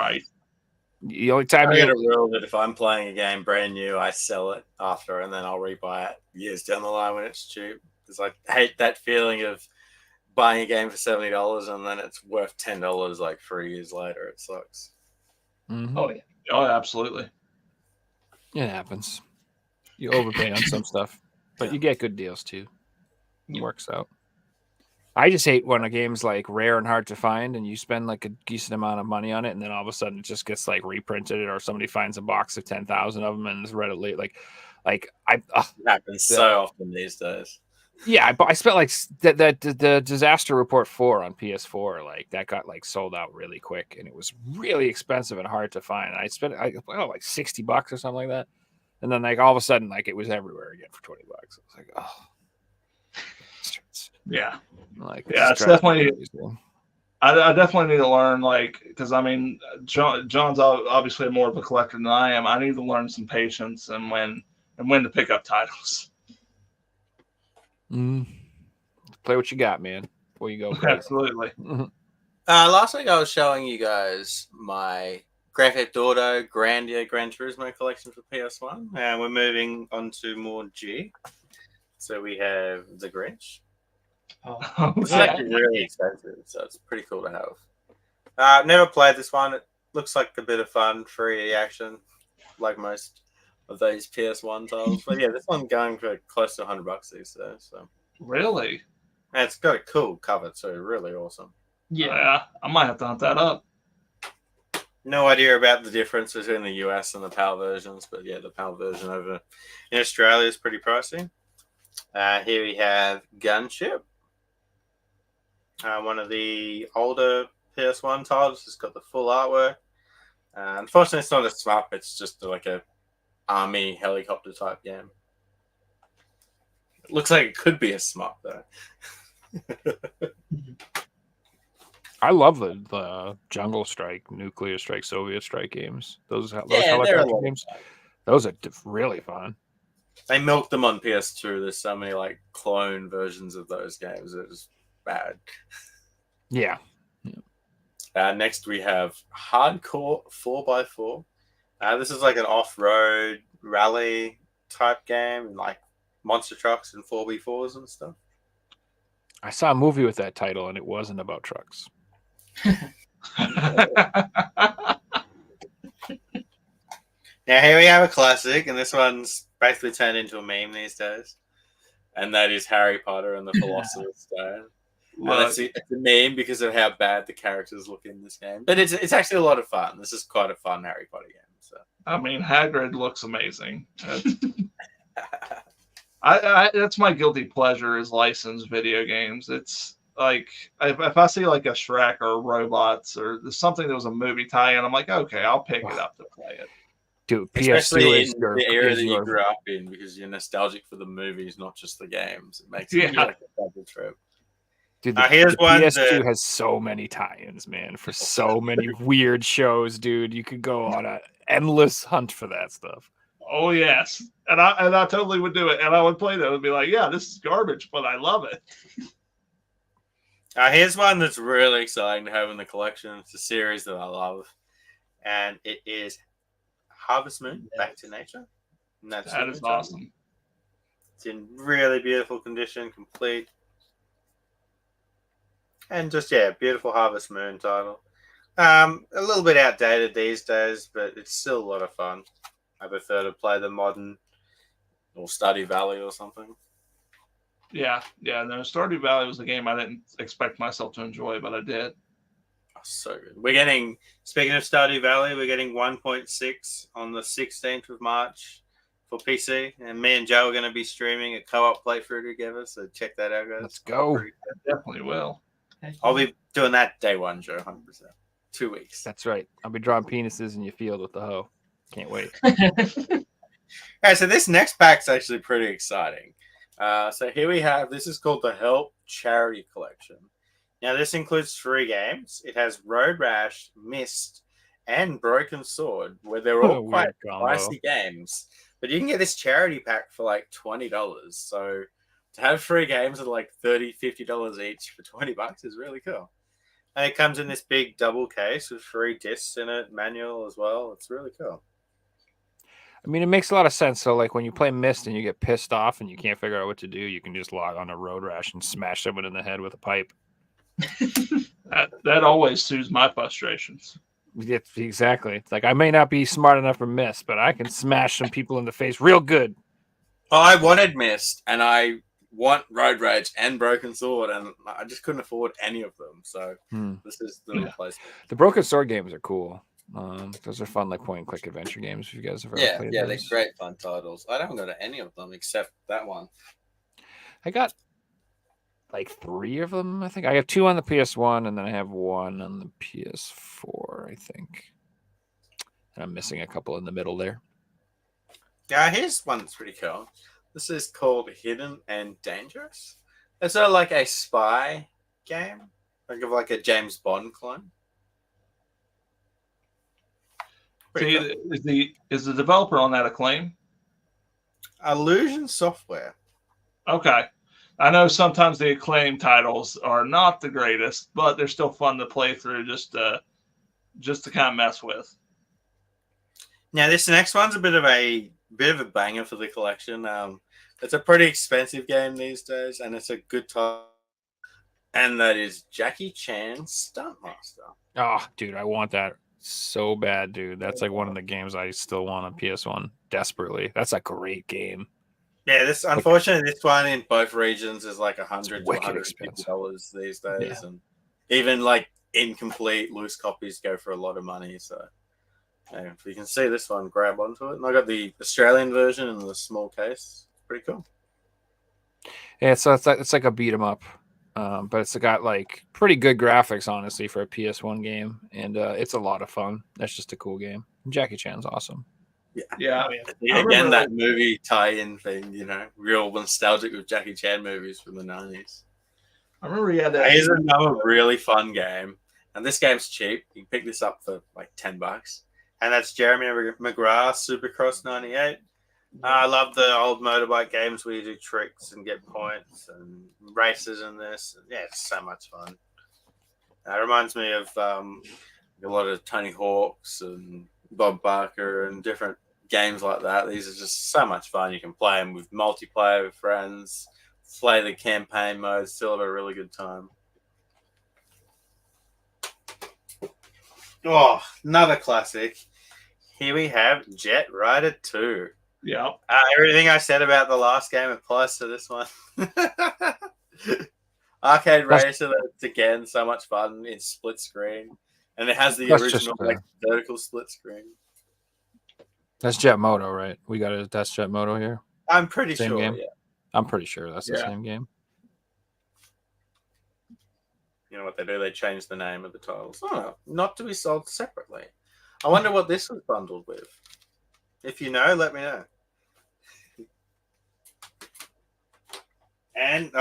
the only time I get a rule that if I'm playing a game brand new, I sell it after and then I'll rebuy it years down the line when it's cheap. Because I hate that feeling of buying a game for $70 and then it's worth $10 like 3 years later. It sucks. Oh yeah. Oh, absolutely. It happens. You overpay on some stuff, but you get good deals too. It works out. I just hate when a game's like rare and hard to find and you spend like a decent amount of money on it and then all of a sudden it just gets like reprinted or somebody finds a box of 10,000 of them and it's read it late. Like it happens so often these days. Yeah, I spent like the Disaster Report 4 on PS4, like that got like sold out really quick and it was really expensive and hard to find. I spent like $60 or something like that. And then like all of a sudden like it was everywhere again for $20. I was like, oh. Yeah. Like, yeah, it's definitely. I definitely need to learn, like, because I mean, John's obviously more of a collector than I am. I need to learn some patience and when to pick up titles. Play what you got, man. Before you go crazy. Absolutely. Last week I was showing you guys my Grand Theft Auto Grandia Gran Turismo collection for PS1, and we're moving on to more G. So we have the Grinch. It's actually really expensive, so it's pretty cool to have. I've never played this one. It looks like a bit of fun, free action, like most of these PS1 titles. But yeah, this one's going for close to $100 these days. So really, and it's got a cool cover too. Really awesome. Yeah, I might have to hunt that up. No idea about the difference between the US and the PAL versions, but yeah, the PAL version over in Australia is pretty pricey. Here we have Gunship. One of the older PS1 titles. It's got the full artwork. Unfortunately, it's not a SMUP. It's just like a army helicopter type game. It looks like it could be a SMUP though. I love the Jungle Strike, Nuclear Strike, Soviet Strike games. Those helicopter games. Those are really fun. They milked them on PS2. There's so many like clone versions of those games. It was bad. Yeah. Next we have Hardcore 4x4. This is like an off-road rally type game, like monster trucks and 4x4s and stuff. I saw a movie with that title and it wasn't about trucks. Now here we have a classic, and this one's basically turned into a meme these days, and that is Harry Potter and the Philosopher's Stone. It's a meme because of how bad the characters look in this game, but it's actually a lot of fun. This is quite a fun Harry Potter game. So I mean, Hagrid looks amazing. That's my guilty pleasure is licensed video games. It's like if I see like a Shrek or Robots or something that was a movie tie-in, I'm like, okay, I'll pick it up to play it. Dude, especially in the era that you grew up in, because you're nostalgic for the movies, not just the games. It makes it like a double trip. Dude, the PS2 has so many tie-ins, man, for so many weird shows, dude. You could go on an endless hunt for that stuff. Oh yes, And I totally would do it. And I would play that and be like, yeah, this is garbage, but I love it. Here's one that's really exciting to have in the collection. It's a series that I love. And it is Harvest Moon, Back to Nature. And that is awesome. It's in really beautiful condition, complete. And just, beautiful Harvest Moon title. A little bit outdated these days, but it's still a lot of fun. I prefer to play the modern or Stardew Valley or something. Yeah. No, Stardew Valley was a game I didn't expect myself to enjoy, but I did. Oh, so good. We're getting, speaking of Stardew Valley, we're getting 1.6 on the 16th of March for PC, and me and Joe are going to be streaming a co-op playthrough together, so check that out, guys. Let's go. Definitely will. I'll be doing that day one, Joe, 100%. 2 weeks. That's right. I'll be drawing penises in your field with the hoe. Can't wait. All right, so this next pack's actually pretty exciting. So here we have, this is called the Help Charity Collection. Now, this includes 3 games. It has Road Rash, Myst, and Broken Sword, where they're all quite pricey games. But you can get this charity pack for like $20. So to have 3 games at like $30, $50 each for $20 is really cool. And it comes in this big double case with 3 discs in it, manual as well. It's really cool. I mean, it makes a lot of sense. So, like, when you play Myst and you get pissed off and you can't figure out what to do, you can just log on to Road Rash and smash someone in the head with a pipe. that always soothes my frustrations. Exactly. It's like, I may not be smart enough for Myst, but I can smash some people in the face real good. Well, I wanted Myst, and I want Road Rage and Broken Sword, and I just couldn't afford any of them. So this is the replacement. The Broken Sword games are cool. Those are fun, like point and click adventure games. If you guys have ever played those. They're great fun titles. I don't go to any of them except that one. I got like 3 of them. I think I have 2 on the PS1, and then I have 1 on the PS4. I think, and I'm missing a couple in the middle there. Yeah, here's one that's pretty cool. This is called Hidden and Dangerous. It's sort of like a spy game, like a James Bond clone. Is the developer on that Acclaim? Illusion Software. Okay. I know sometimes the Acclaim titles are not the greatest, but they're still fun to play through just to kind of mess with. Now, this next one's a bit of a banger for the collection. It's a pretty expensive game these days, and it's a good title. And that is Jackie Chan Stuntmaster. Oh, dude, I want that so bad, dude. That's like one of the games I still want on PS1 desperately. That's a great game. Yeah, this unfortunately this one in both regions is like $100 to $150 these days, and even like incomplete loose copies go for a lot of money. So if you can see this one, grab onto it. And I got the Australian version in the small case. Pretty cool. Yeah, so it's like a beat 'em up. But it's got like pretty good graphics, honestly, for a PS1 game, and it's a lot of fun. That's just a cool game. Jackie Chan's awesome. Yeah. Again, that movie tie-in thing, real nostalgic with Jackie Chan movies from the 90s. I remember he had that. Here's another really fun game, and this game's cheap. You can pick this up for like $10, and that's Jeremy McGrath Supercross 98. I love the old motorbike games where you do tricks and get points and races in this. Yeah, it's so much fun. It reminds me of a lot of Tony Hawk's and Bob Barker and different games like that. These are just so much fun. You can play them with multiplayer with friends, play the campaign mode, still have a really good time. Oh, another classic. Here we have Jet Rider 2. Yeah. Everything I said about the last game applies to this one. Arcade Racer, it's again so much fun in split screen. And it has the original vertical split screen. That's Jet Moto, right? That's Jet Moto here? I'm pretty sure, game? Yeah. I'm pretty sure that's the same game. You know what they do? They change the name of the titles. Oh, not to be sold separately. I wonder what this was bundled with. If you know, let me know. And,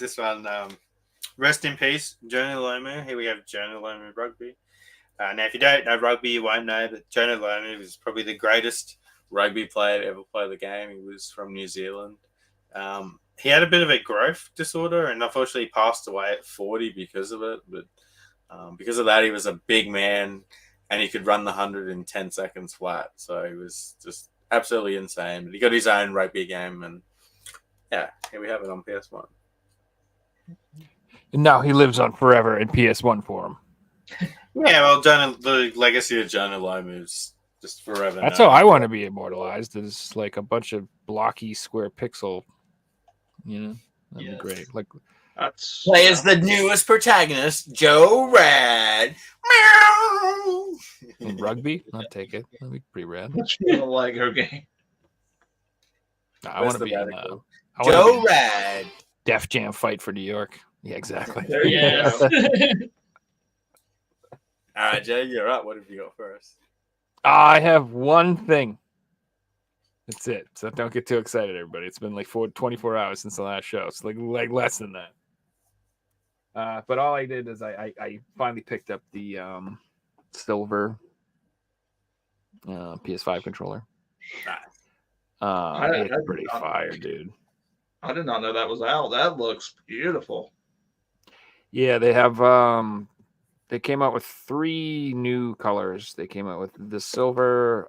this one, rest in peace, Jonah Lomu. Here we have Jonah Lomu Rugby. Now, if you don't know rugby, you won't know that Jonah Lomu is probably the greatest rugby player to ever play the game. He was from New Zealand. He had a bit of a growth disorder and unfortunately passed away at 40 because of it. But because of that, he was a big man and he could run the 100 in 10 seconds flat. So he was just absolutely insane. But he got his own rugby game, and yeah, here we have it on PS1. And now he lives on forever in PS1 form. Yeah, well, the legacy of Jonah Lomu is just forever. That's how I want to be immortalized. Is like a bunch of blocky square pixel. That'd be great. Like, play as the newest protagonist, Joe Rad. Meow. in rugby, I'll take it. That'd be pretty rad. A Lego game. I want to be in Joe Rad. Def Jam fight for New York. Yeah, exactly. There you go. All right, Jay, you're up. What have you got for us? I have one thing. That's it. So don't get too excited, everybody. It's been like 24 hours since the last show. It's like less than that. But all I did is I finally picked up the silver PS5 controller. It's pretty fire, dude. I did not know that was out. That looks beautiful. Yeah, they have they came out with 3 new colors. They came out with the silver,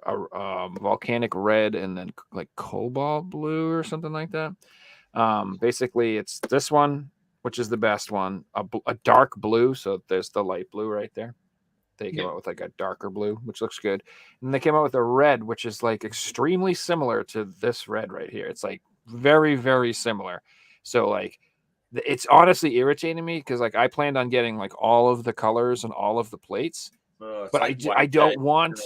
volcanic red, and then like cobalt blue or something like that. Basically, it's this one, which is the best one, a dark blue. So there's the light blue right there. They came out with like a darker blue, which looks good. And they came out with a red, which is like extremely similar to this red right here. It's like very, very similar. So like, it's honestly irritating me because like I planned on getting like all of the colors and all of the plates, but like I don't want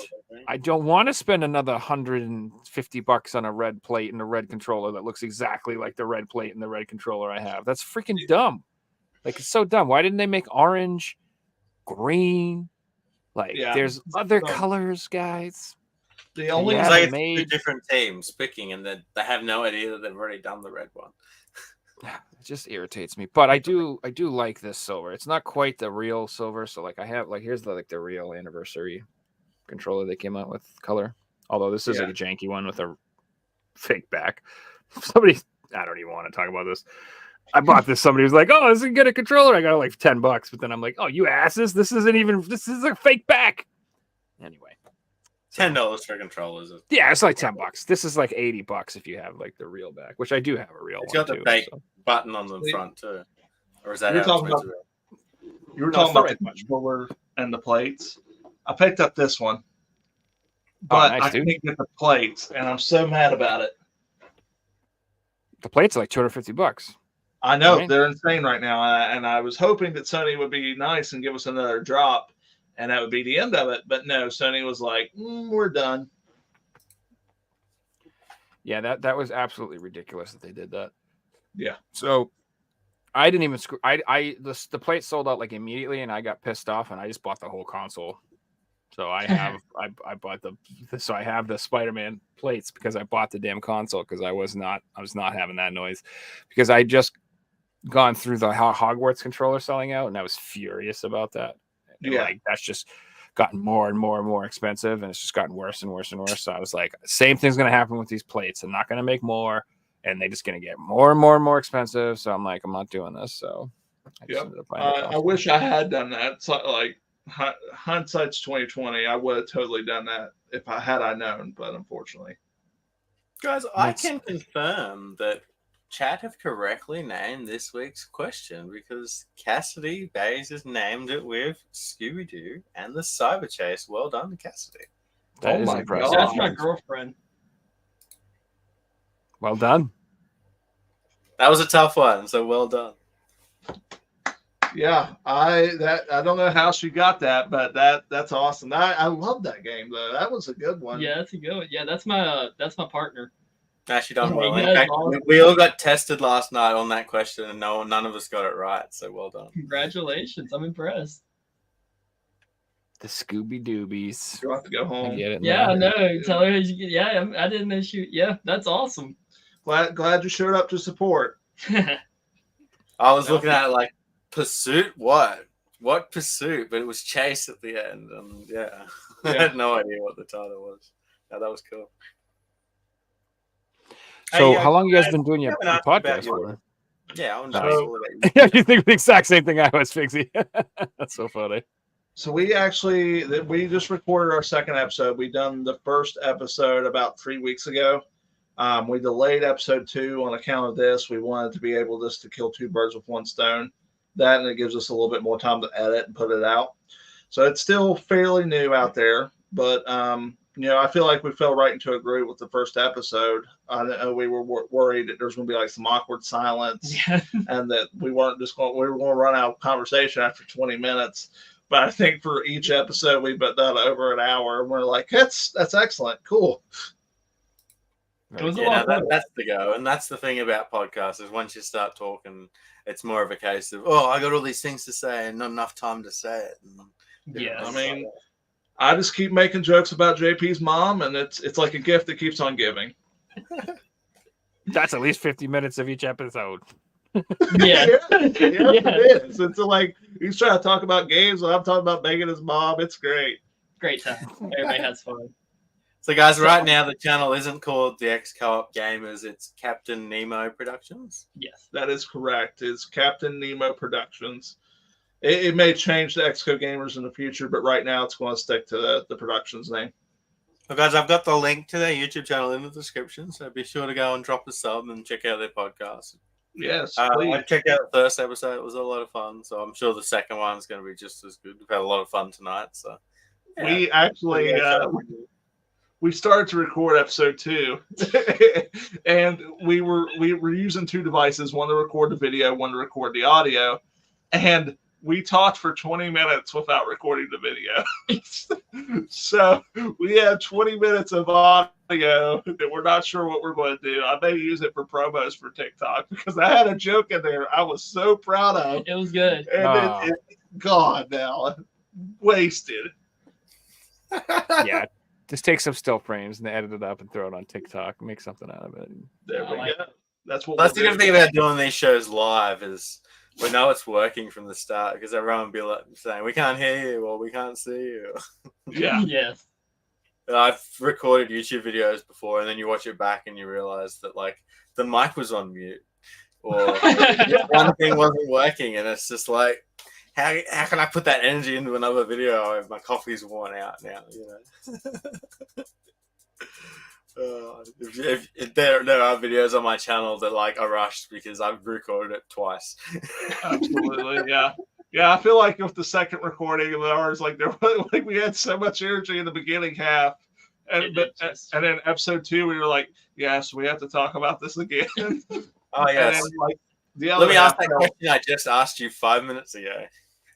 to spend another $150 on a red plate and a red controller that looks exactly like the red plate and the red controller I have. That's freaking dumb. Like, it's so dumb. Why didn't they make orange, green? Like, there's other colors, guys. The only it's like it's 2 different teams picking, and then they have no idea that they've already done the red one. It just irritates me, but I do like this silver. It's not quite the real silver, so like I have like here's the real anniversary controller they came out with color. Although this is like a janky one with a fake back. Somebody, I don't even want to talk about this. I bought this. Somebody was like, "Oh, this is get a controller." I got it like $10, but then I'm like, "Oh, you asses! This is a fake back." Anyway. $10 for controllers. Yeah, it's like $10. This is like $80 if you have like the real back, which I do have a real one. It's got the fake button on the front too. Or is that you were talking about the controller and the plates? I picked up this one, but I couldn't get the plates, and I'm so mad about it. The plates are like $250. I know, they're insane right now, and I was hoping that Sony would be nice and give us another drop. And that would be the end of it. But no, Sony was like, we're done. Yeah, that was absolutely ridiculous that they did that. Yeah. So I didn't even the plate sold out like immediately, and I got pissed off, and I just bought the whole console. So I have I bought I have the Spider-Man plates because I bought the damn console because I was not having that noise because I just gone through the Hogwarts controller selling out, and I was furious about that. And like that's just gotten more and more and more expensive, and it's just gotten worse and worse and worse. So I was like, same thing's gonna happen with these plates. I'm not gonna make more, and they're just gonna get more and more and more expensive. So I'm like, I'm not doing this. So I wish I had done that. So, like hindsight's 2020. I would have totally done that if I known, but unfortunately, guys, I can confirm that chat have correctly named this week's question because Cassidy Bays has named it with Scooby-Doo and the Cyber Chase. Well done, Cassidy. That is impressive. That's my girlfriend. Well done. That was a tough one, so well done. Yeah, I don't know how she got that, but that's awesome. I love that game though. That was a good one. Yeah, that's a good one. Yeah, that's my partner. Actually done well. In fact, we all got tested last night on that question, and none of us got it right. So well done. Congratulations! I'm impressed. The Scooby Doobies. You have to go home. Yeah, I know. Tell her. Yeah, I didn't know she. Yeah, that's awesome. Glad you showed up to support. I was looking at it like Pursuit. What Pursuit? But it was Chase at the end, and I had no idea what the title was. Yeah, that was cool. So, Hey, how long you guys guys, been doing your haven't asked podcast about your- for? Yeah, I want No. to know all about you. Yeah, you think the exact same thing I was, Fixie. That's so funny. So we just recorded our second episode. We done the first episode about 3 weeks ago. We delayed episode 2 on account of this. We wanted to be able just to kill 2 birds with 1 stone. That, and it gives us a little bit more time to edit and put it out. So it's still fairly new out there, but I feel like we fell right into a groove with the first episode. I know we were worried that there's going to be like some awkward silence, and that we were going to run out of conversation after 20 minutes. But I think for each episode we've done over an hour, and we're like, that's excellent, cool. It was a lot of fun. That's the go, and that's the thing about podcasts is once you start talking, it's more of a case of I got all these things to say and not enough time to say it. Yeah, I mean, I just keep making jokes about JP's mom, and it's like a gift that keeps on giving. That's at least 50 minutes of each episode. Yeah. It is. It's like he's trying to talk about games, and I'm talking about Megan his mom. It's great. Great time. Everybody has fun. So, guys, right now the channel isn't called the X Co-op Gamers; it's Captain Nemo Productions. Yes, that is correct. It's Captain Nemo Productions. It may change to XCO Gamers in the future, but right now it's going to stick to the production's name. Well, guys, I've got the link to their YouTube channel in the description, so be sure to go and drop a sub and check out their podcast. Yes, I checked out the first episode; it was a lot of fun. So I'm sure the second one's going to be just as good. We've had a lot of fun tonight. So we actually we started to record episode 2, and we were using 2 devices, one to record the video, one to record the audio, and we talked for 20 minutes without recording the video. So we had 20 minutes of audio that we're not sure what we're going to do. I may use it for promos for TikTok because I had a joke in there I was so proud of. It was good. And it's gone now. Wasted. Yeah. Just take some still frames and edit it up and throw it on TikTok. Make something out of it. There we go. That's what. That's the good thing about doing these shows live is we know it's working from the start because everyone will be like saying, "We can't hear you," or "We can't see you." Yeah. Yes. I've recorded YouTube videos before, and then you watch it back and you realize that like the mic was on mute, or one thing wasn't working, and it's just like. How can I put that energy into another video if my coffee's worn out now? If there are videos on my channel that like are rushed because I've recorded it twice. Absolutely, yeah. I feel like with the second recording of ours, like we had so much energy in the beginning half, and then episode 2 we were like, yes, we have to talk about this again. Oh yes. Let me ask that question I just asked you 5 minutes ago.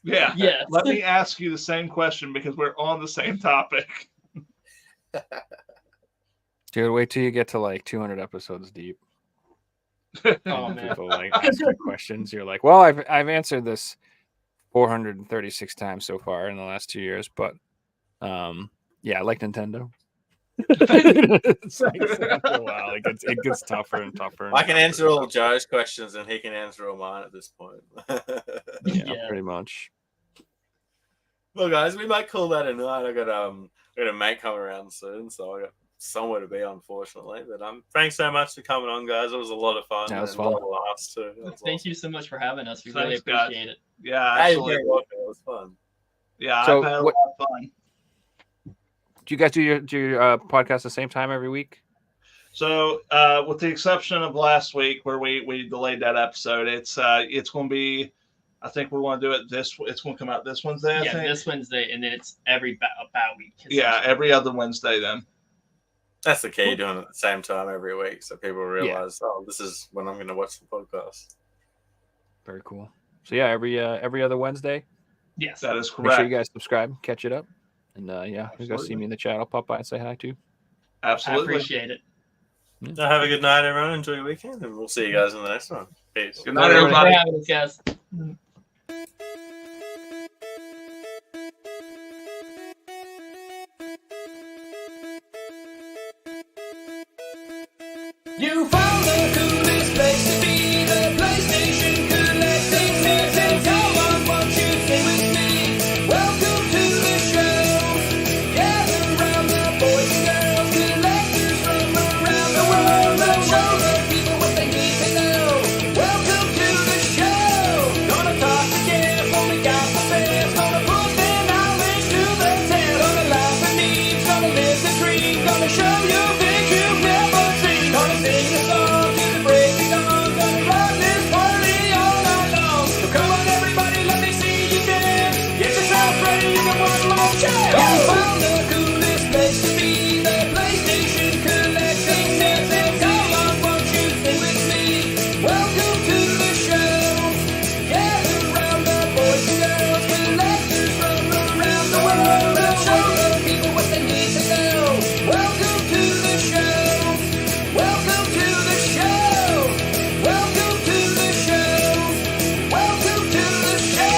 Yeah. Yes. Let me ask you the same question because we're on the same topic. Dude, wait till you get to like 200 episodes deep. Oh man. People like ask you questions. You're like, well, I've answered this 436 times so far in the last 2 years, but yeah, I like Nintendo. It's like, after a while, it gets tougher and tougher. I can answer all Joe's questions, and he can answer all mine at this point. Yeah, pretty much. Well, guys, we might call that a night. I got a mate coming around soon, so I got somewhere to be, unfortunately. But thanks so much for coming on, guys. It was a lot of fun. Yeah, it was fun. A lot of laughs too. Thank you so much for having us. We really appreciate it. Yeah, absolutely. It was fun. Yeah, so I've had a lot of fun. Do you guys do your podcast the same time every week? So, with the exception of last week where we delayed that episode, it's going to be. I think we're going to do it It's going to come out this Wednesday. I think. This Wednesday, and then it's every about week. Yeah, every other Wednesday then. That's the key, doing it at the same time every week, so people realize, this is when I'm going to watch the podcast. Very cool. So yeah, every other Wednesday. Yes, that is correct. Make sure you guys subscribe, catch it up, and you guys see me in the chat. I'll pop by and say hi too. Absolutely, I appreciate it. Yeah. So have a good night, everyone. Enjoy your weekend, and we'll see you guys in the next one. Peace. Good night, everybody. Thanks for having us, guys. You found the coolest place to be, the PlayStation collecting season. Come on, won't you sing with me? Welcome to the show. Gather round the boys and girls, collectors from around the world. Let's show them there's a tree gonna show you